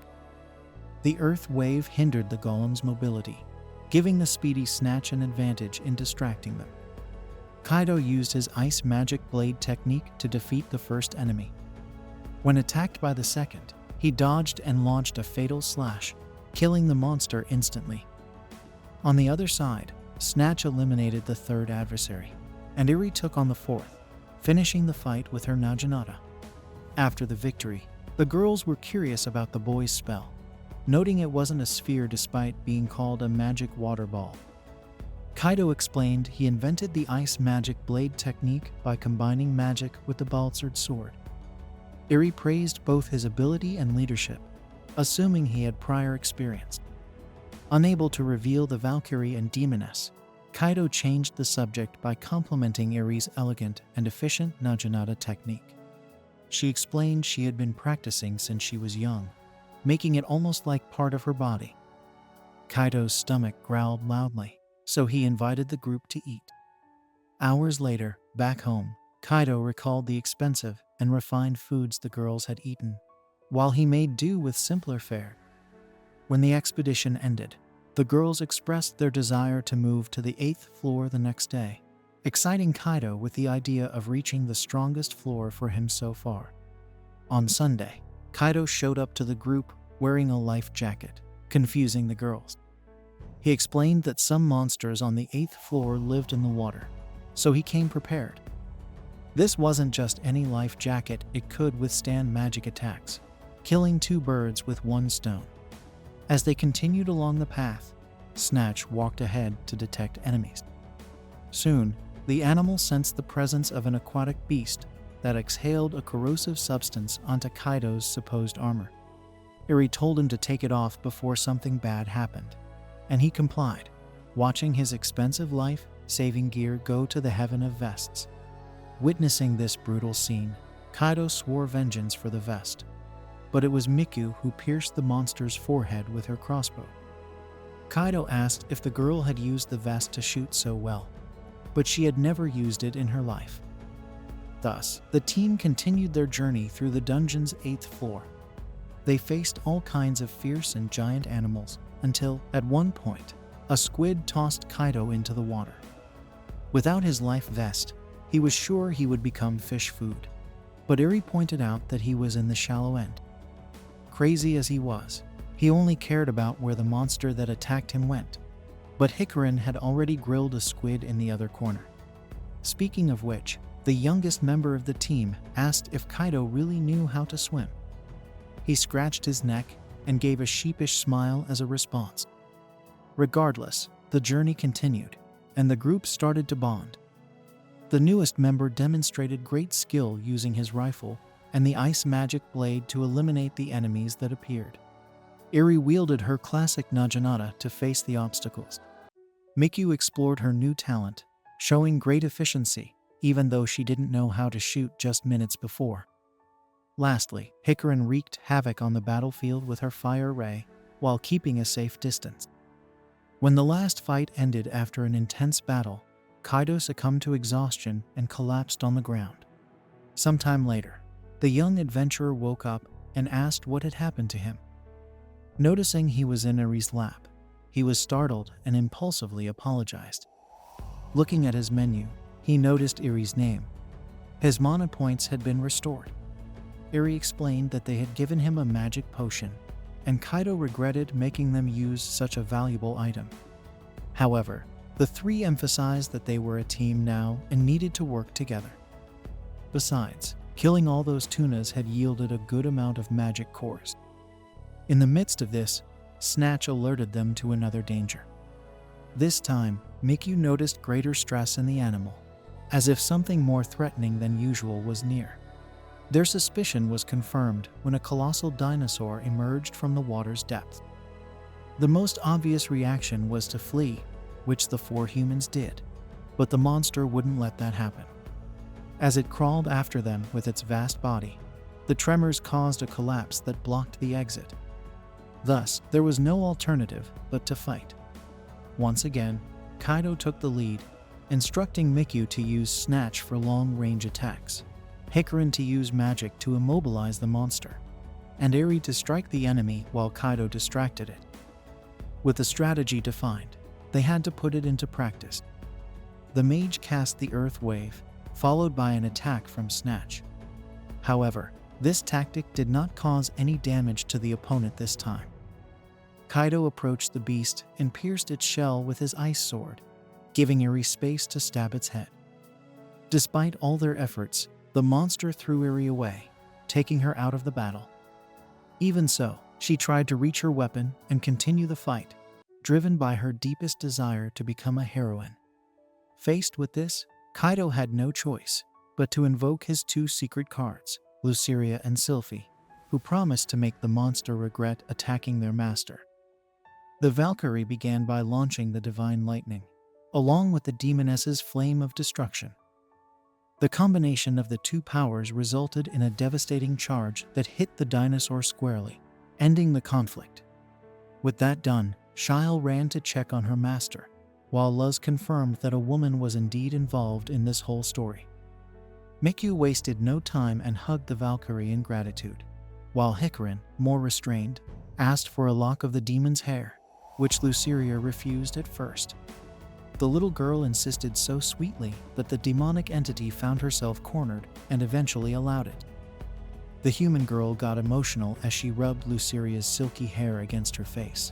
The Earth Wave hindered the golems' mobility, giving the speedy Snatch an advantage in distracting them. Kaido used his ice magic blade technique to defeat the first enemy. When attacked by the second, he dodged and launched a fatal slash, killing the monster instantly. On the other side, Snatch eliminated the third adversary, and Eri took on the fourth, finishing the fight with her Naginata. After the victory, the girls were curious about the boy's spell, noting it wasn't a sphere despite being called a magic water ball. Kaido explained he invented the ice magic blade technique by combining magic with the Balzard sword. Eri praised both his ability and leadership, assuming he had prior experience. Unable to reveal the Valkyrie and Demoness, Kaido changed the subject by complimenting Eri's elegant and efficient Naginata technique. She explained she had been practicing since she was young, making it almost like part of her body. Kaido's stomach growled loudly, so he invited the group to eat. Hours later, back home, Kaido recalled the expensive and refined foods the girls had eaten, while he made do with simpler fare. When the expedition ended, the girls expressed their desire to move to the 8th floor the next day, exciting Kaido with the idea of reaching the strongest floor for him so far. On Sunday, Kaido showed up to the group wearing a life jacket, confusing the girls. He explained that some monsters on the 8th floor lived in the water, so he came prepared. This wasn't just any life jacket, it could withstand magic attacks, killing 2 birds with 1 stone. As they continued along the path, Snatch walked ahead to detect enemies. Soon, the animal sensed the presence of an aquatic beast that exhaled a corrosive substance onto Kaido's supposed armor. Eri told him to take it off before something bad happened, and he complied, watching his expensive life-saving gear go to the heaven of vests. Witnessing this brutal scene, Kaido swore vengeance for the vest, but it was Miku who pierced the monster's forehead with her crossbow. Kaido asked if the girl had used the vest to shoot so well, but she had never used it in her life. Thus, the team continued their journey through the dungeon's 8th floor. They faced all kinds of fierce and giant animals until, at one point, a squid tossed Kaido into the water. Without his life vest, he was sure he would become fish food, but Eri pointed out that he was in the shallow end. Crazy as he was, he only cared about where the monster that attacked him went, but Hikarin had already grilled a squid in the other corner. Speaking of which, the youngest member of the team asked if Kaido really knew how to swim. He scratched his neck and gave a sheepish smile as a response. Regardless, the journey continued, and the group started to bond. The newest member demonstrated great skill using his rifle and the ice magic blade to eliminate the enemies that appeared. Eri wielded her classic Naginata to face the obstacles. Miku explored her new talent, showing great efficiency, even though she didn't know how to shoot just minutes before. Lastly, Hikarin wreaked havoc on the battlefield with her fire ray, while keeping a safe distance. When the last fight ended after an intense battle, Kaido succumbed to exhaustion and collapsed on the ground. Sometime later, the young adventurer woke up and asked what had happened to him. Noticing he was in Eri's lap, he was startled and impulsively apologized. Looking at his menu, he noticed Eri's name. His mana points had been restored. Eri explained that they had given him a magic potion, and Kaido regretted making them use such a valuable item. However, the three emphasized that they were a team now and needed to work together. Besides, killing all those tunas had yielded a good amount of magic cores. In the midst of this, Snatch alerted them to another danger. This time, Miku noticed greater stress in the animal, as if something more threatening than usual was near. Their suspicion was confirmed when a colossal dinosaur emerged from the water's depth. The most obvious reaction was to flee, which the four humans did, but the monster wouldn't let that happen. As it crawled after them with its vast body, the tremors caused a collapse that blocked the exit. Thus, there was no alternative but to fight. Once again, Kaido took the lead, instructing Miku to use Snatch for long-range attacks, Hikarin to use magic to immobilize the monster, and Eri to strike the enemy while Kaido distracted it. With the strategy defined, they had to put it into practice. the mage cast the earth wave, followed by an attack from Snatch. However, this tactic did not cause any damage to the opponent this time. Kaido approached the beast and pierced its shell with his ice sword, giving Eri space to stab its head. Despite all their efforts, the monster threw Eri away, taking her out of the battle. Even so, she tried to reach her weapon and continue the fight, driven by her deepest desire to become a heroine. Faced with this, Kaido had no choice but to invoke his two secret cards, Luceria and Sylphie, who promised to make the monster regret attacking their master. The Valkyrie began by launching the Divine Lightning, along with the Demoness's Flame of Destruction. The combination of the two powers resulted in a devastating charge that hit the dinosaur squarely, ending the conflict. With that done, Shyle ran to check on her master, while Luz confirmed that a woman was indeed involved in this whole story. Mikyu wasted no time and hugged the Valkyrie in gratitude, while Hikarin, more restrained, asked for a lock of the demon's hair, which Luceria refused at first. The little girl insisted so sweetly that the demonic entity found herself cornered and eventually allowed it. The human girl got emotional as she rubbed Luceria's silky hair against her face.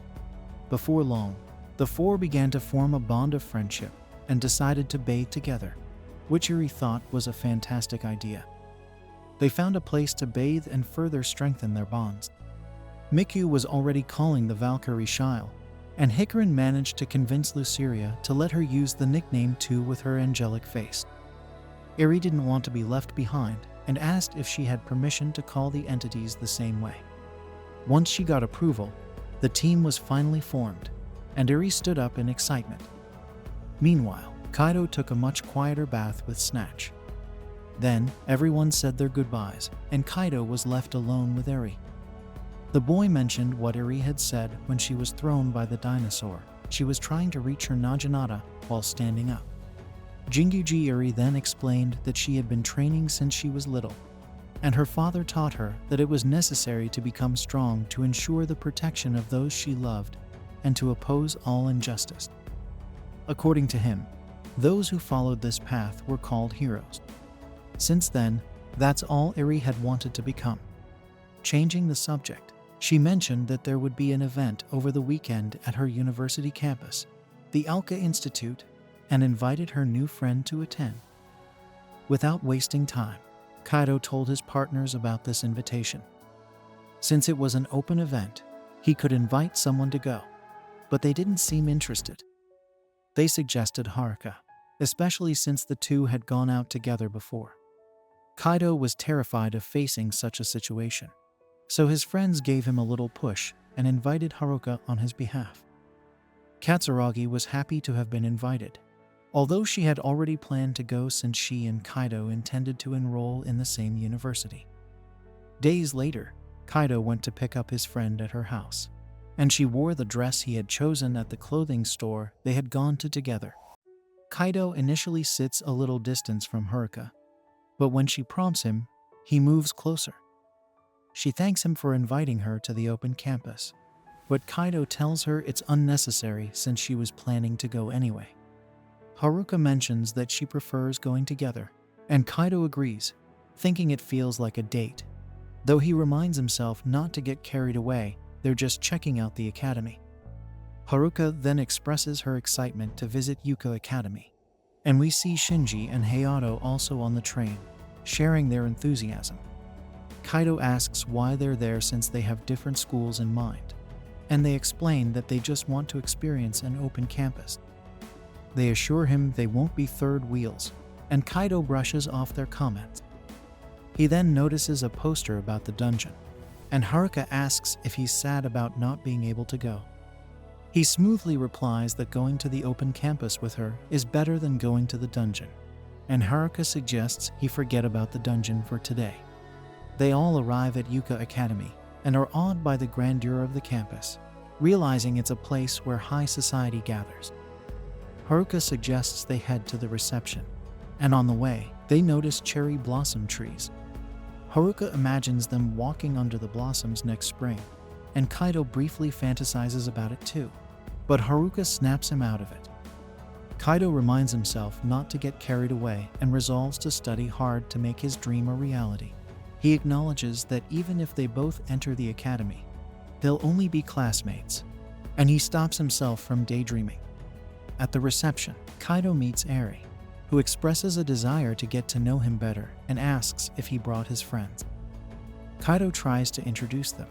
Before long, the four began to form a bond of friendship and decided to bathe together, which Eri thought was a fantastic idea. They found a place to bathe and further strengthen their bonds. Mikyu was already calling the Valkyrie Shyle, and Hikarin managed to convince Luceria to let her use the nickname too with her angelic face. Eri didn't want to be left behind and asked if she had permission to call the entities the same way. Once she got approval, the team was finally formed, and Eri stood up in excitement. Meanwhile, Kaido took a much quieter bath with Snatch. Then, everyone said their goodbyes, and Kaido was left alone with Eri. The boy mentioned what Eri had said when she was thrown by the dinosaur. She was trying to reach her Naginata while standing up. Jinguji Eri then explained that she had been training since she was little, and her father taught her that it was necessary to become strong to ensure the protection of those she loved and to oppose all injustice. According to him, those who followed this path were called heroes. Since then, that's all Eri had wanted to become. Changing the subject, she mentioned that there would be an event over the weekend at her university campus, the Alka Institute, and invited her new friend to attend. Without wasting time, Kaido told his partners about this invitation. Since it was an open event, he could invite someone to go, but they didn't seem interested. They suggested Haruka, especially since the two had gone out together before. Kaido was terrified of facing such a situation, so his friends gave him a little push and invited Haruka on his behalf. Katsuragi was happy to have been invited, although she had already planned to go since she and Kaido intended to enroll in the same university. Days later, Kaido went to pick up his friend at her house, and she wore the dress he had chosen at the clothing store they had gone to together. Kaido initially sits a little distance from Haruka, but when she prompts him, he moves closer. She thanks him for inviting her to the open campus, but Kaido tells her it's unnecessary since she was planning to go anyway. Haruka mentions that she prefers going together, and Kaido agrees, thinking it feels like a date, though he reminds himself not to get carried away. They're just checking out the academy. Haruka then expresses her excitement to visit Yuka Academy, and we see Shinji and Hayato also on the train, sharing their enthusiasm. Kaido asks why they're there since they have different schools in mind, and they explain that they just want to experience an open campus. They assure him they won't be third wheels, and Kaido brushes off their comments. He then notices a poster about the dungeon, and Haruka asks if he's sad about not being able to go. He smoothly replies that going to the open campus with her is better than going to the dungeon, and Haruka suggests he forget about the dungeon for today. They all arrive at Yuka Academy and are awed by the grandeur of the campus, realizing it's a place where high society gathers. Haruka suggests they head to the reception, and on the way, they notice cherry blossom trees. Haruka imagines them walking under the blossoms next spring, and Kaido briefly fantasizes about it too, but Haruka snaps him out of it. Kaido reminds himself not to get carried away and resolves to study hard to make his dream a reality. He acknowledges that even if they both enter the academy, they'll only be classmates, and he stops himself from daydreaming. At the reception, Kaido meets Eri, who expresses a desire to get to know him better and asks if he brought his friends. Kaido tries to introduce them,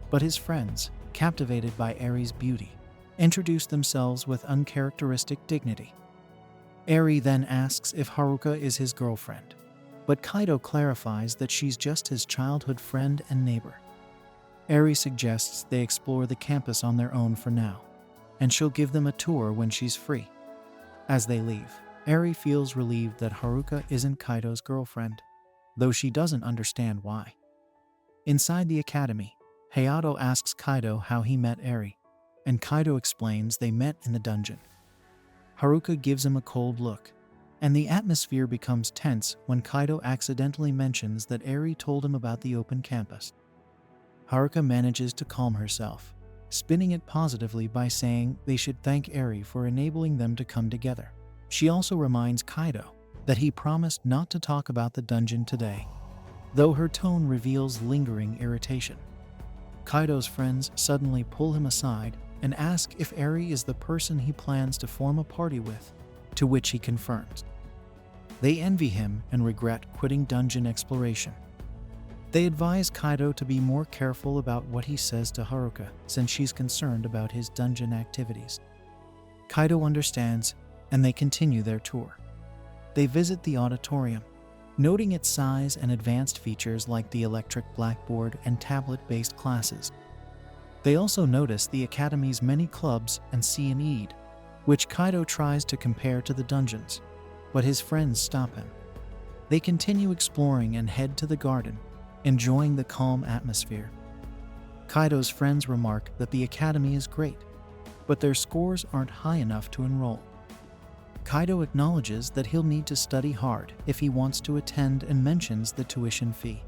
but his friends, captivated by Eri's beauty, introduce themselves with uncharacteristic dignity. Eri then asks if Haruka is his girlfriend, but Kaido clarifies that she's just his childhood friend and neighbor. Eri suggests they explore the campus on their own for now, and she'll give them a tour when she's free. As they leave, Eri feels relieved that Haruka isn't Kaido's girlfriend, though she doesn't understand why. Inside the academy, Hayato asks Kaido how he met Eri, and Kaido explains they met in the dungeon. Haruka gives him a cold look, and the atmosphere becomes tense when Kaido accidentally mentions that Eri told him about the open campus. Haruka manages to calm herself, spinning it positively by saying they should thank Eri for enabling them to come together. She also reminds Kaido that he promised not to talk about the dungeon today, though her tone reveals lingering irritation. Kaido's friends suddenly pull him aside and ask if Eri is the person he plans to form a party with, to which he confirms. They envy him and regret quitting dungeon exploration. They advise Kaido to be more careful about what he says to Haruka since she's concerned about his dungeon activities. Kaido understands, and they continue their tour. They visit the auditorium, noting its size and advanced features like the electric blackboard and tablet-based classes. They also notice the academy's many clubs and see an Eid, which Kaido tries to compare to the dungeons, but his friends stop him. They continue exploring and head to the garden, enjoying the calm atmosphere. Kaido's friends remark that the academy is great, but their scores aren't high enough to enroll. Kaido acknowledges that he'll need to study hard if he wants to attend and mentions the tuition fee.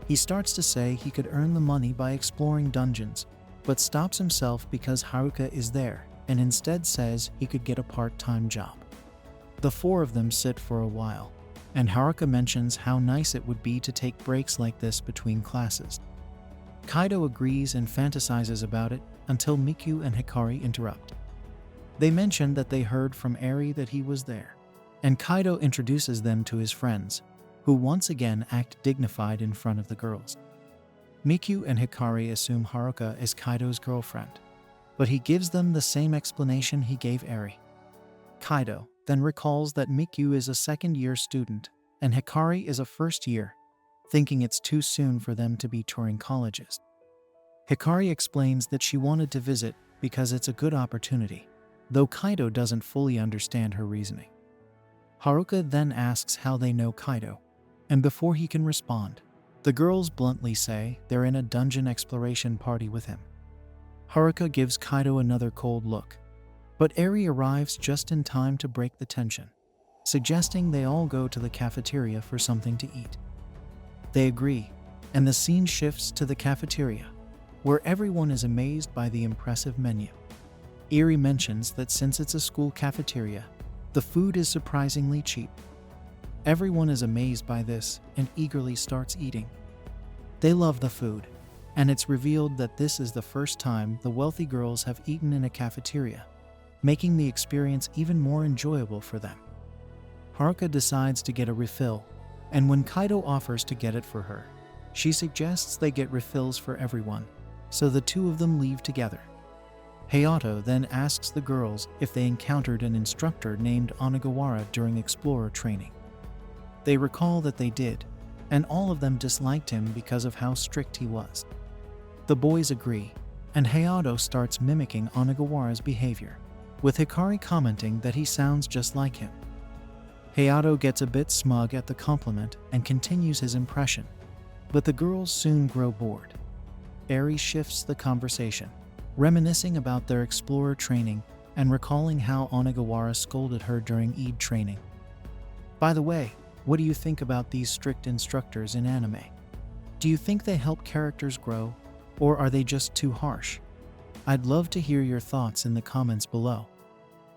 He starts to say he could earn the money by exploring dungeons, but stops himself because Haruka is there and instead says he could get a part-time job. The four of them sit for a while, and Haruka mentions how nice it would be to take breaks like this between classes. Kaido agrees and fantasizes about it until Mikyu and Hikari interrupt. They mention that they heard from Eri that he was there, and Kaido introduces them to his friends, who once again act dignified in front of the girls. Mikyu and Hikari assume Haruka is Kaido's girlfriend, but he gives them the same explanation he gave Eri. Kaido then recalls that Mikyu is a second-year student and Hikari is a first-year, thinking it's too soon for them to be touring colleges. Hikari explains that she wanted to visit because it's a good opportunity, though Kaido doesn't fully understand her reasoning. Haruka then asks how they know Kaido, and before he can respond, the girls bluntly say they're in a dungeon exploration party with him. Haruka gives Kaido another cold look, but Eri arrives just in time to break the tension, suggesting they all go to the cafeteria for something to eat. They agree, and the scene shifts to the cafeteria, where everyone is amazed by the impressive menu. Eri mentions that since it's a school cafeteria, the food is surprisingly cheap. Everyone is amazed by this and eagerly starts eating. They love the food, and it's revealed that this is the first time the wealthy girls have eaten in a cafeteria, making the experience even more enjoyable for them. Haruka decides to get a refill, and when Kaido offers to get it for her, she suggests they get refills for everyone, so the two of them leave together. Hayato then asks the girls if they encountered an instructor named Onigawara during Explorer training. They recall that they did, and all of them disliked him because of how strict he was. The boys agree, and Hayato starts mimicking Onigawara's behavior, with Hikari commenting that he sounds just like him. Hayato gets a bit smug at the compliment and continues his impression, but the girls soon grow bored. Eri shifts the conversation, reminiscing about their Explorer training and recalling how Onigawara scolded her during Eid training. By the way, what do you think about these strict instructors in anime? Do you think they help characters grow, or are they just too harsh? I'd love to hear your thoughts in the comments below.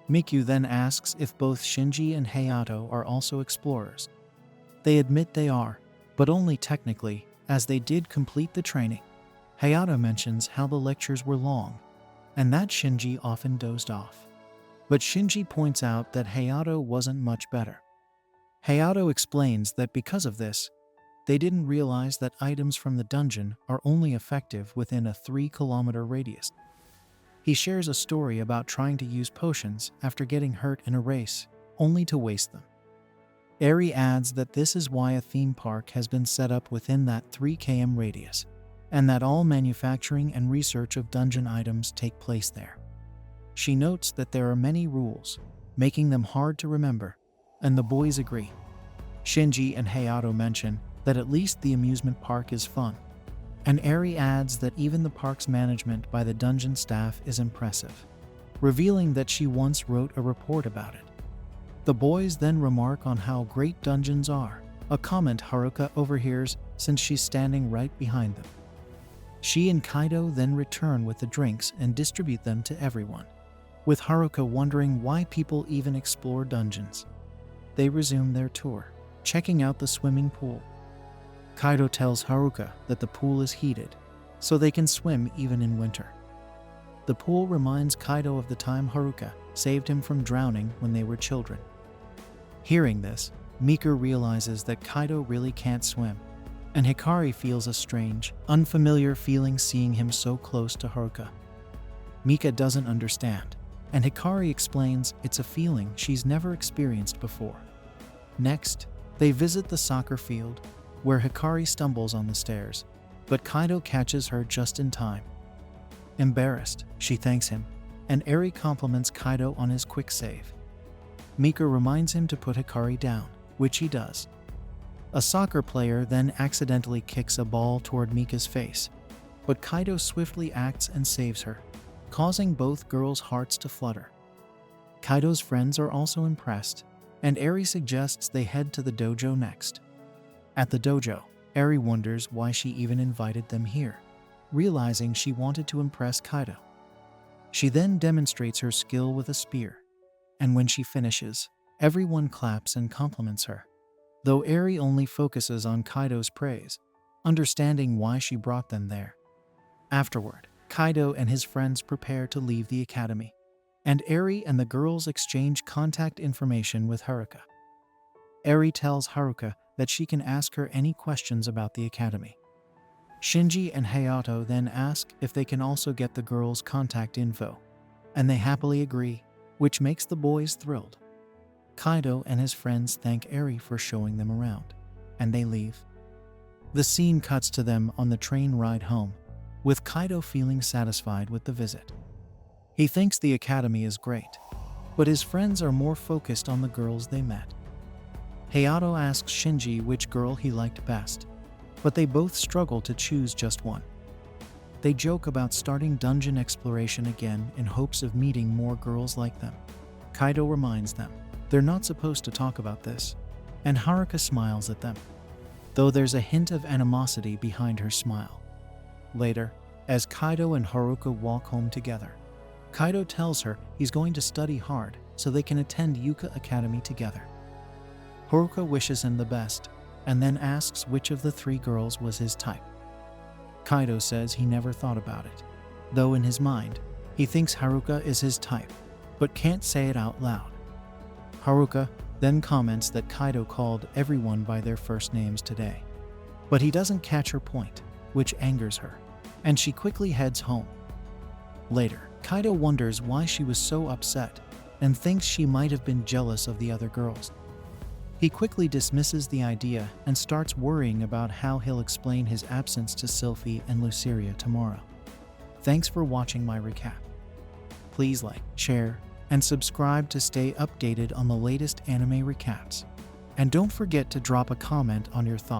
Miku then asks if both Shinji and Hayato are also explorers. They admit they are, but only technically, as they did complete the training. Hayato mentions how the lectures were long, and that Shinji often dozed off. But Shinji points out that Hayato wasn't much better. Hayato explains that because of this, they didn't realize that items from the dungeon are only effective within a 3-kilometer radius. He shares a story about trying to use potions after getting hurt in a race, only to waste them. Eri adds that this is why a theme park has been set up within that 3 km radius, and that all manufacturing and research of dungeon items take place there. She notes that there are many rules, making them hard to remember, and the boys agree. Shinji and Hayato mention that at least the amusement park is fun, and Eri adds that even the park's management by the dungeon staff is impressive, revealing that she once wrote a report about it. The boys then remark on how great dungeons are, a comment Haruka overhears since she's standing right behind them. She and Kaido then return with the drinks and distribute them to everyone, with Haruka wondering why people even explore dungeons. They resume their tour, checking out the swimming pool. Kaido tells Haruka that the pool is heated, so they can swim even in winter. The pool reminds Kaido of the time Haruka saved him from drowning when they were children. Hearing this, Mika realizes that Kaido really can't swim, and Hikari feels a strange, unfamiliar feeling seeing him so close to Haruka. Mika doesn't understand, and Hikari explains it's a feeling she's never experienced before. Next, they visit the soccer field, where Hikari stumbles on the stairs, but Kaido catches her just in time. Embarrassed, she thanks him, and Eri compliments Kaido on his quick save. Mika reminds him to put Hikari down, which he does. A soccer player then accidentally kicks a ball toward Mika's face, but Kaido swiftly acts and saves her, causing both girls' hearts to flutter. Kaido's friends are also impressed, and Eri suggests they head to the dojo next. At the dojo, Eri wonders why she even invited them here, realizing she wanted to impress Kaido. She then demonstrates her skill with a spear, and when she finishes, everyone claps and compliments her, though Eri only focuses on Kaido's praise, understanding why she brought them there. Afterward, Kaido and his friends prepare to leave the academy, and Eri and the girls exchange contact information with Haruka. Eri tells Haruka that she can ask her any questions about the academy. Shinji and Hayato then ask if they can also get the girls' contact info, and they happily agree, which makes the boys thrilled. Kaido and his friends thank Eri for showing them around, and they leave. The scene cuts to them on the train ride home, with Kaido feeling satisfied with the visit. He thinks the academy is great, but his friends are more focused on the girls they met. Hayato asks Shinji which girl he liked best, but they both struggle to choose just one. They joke about starting dungeon exploration again in hopes of meeting more girls like them. Kaido reminds them they're not supposed to talk about this, and Haruka smiles at them, though there's a hint of animosity behind her smile. Later, as Kaido and Haruka walk home together, Kaido tells her he's going to study hard so they can attend Yuka Academy together. Haruka wishes him the best, and then asks which of the 3 girls was his type. Kaido says he never thought about it, though in his mind, he thinks Haruka is his type, but can't say it out loud. Haruka then comments that Kaido called everyone by their first names today, but he doesn't catch her point, which angers her, and she quickly heads home. Later, Kaido wonders why she was so upset and thinks she might have been jealous of the other girls. He quickly dismisses the idea and starts worrying about how he'll explain his absence to Sylphie and Luceria tomorrow. Thanks for watching my recap. Please like, share, and subscribe to stay updated on the latest anime recaps. And don't forget to drop a comment on your thoughts.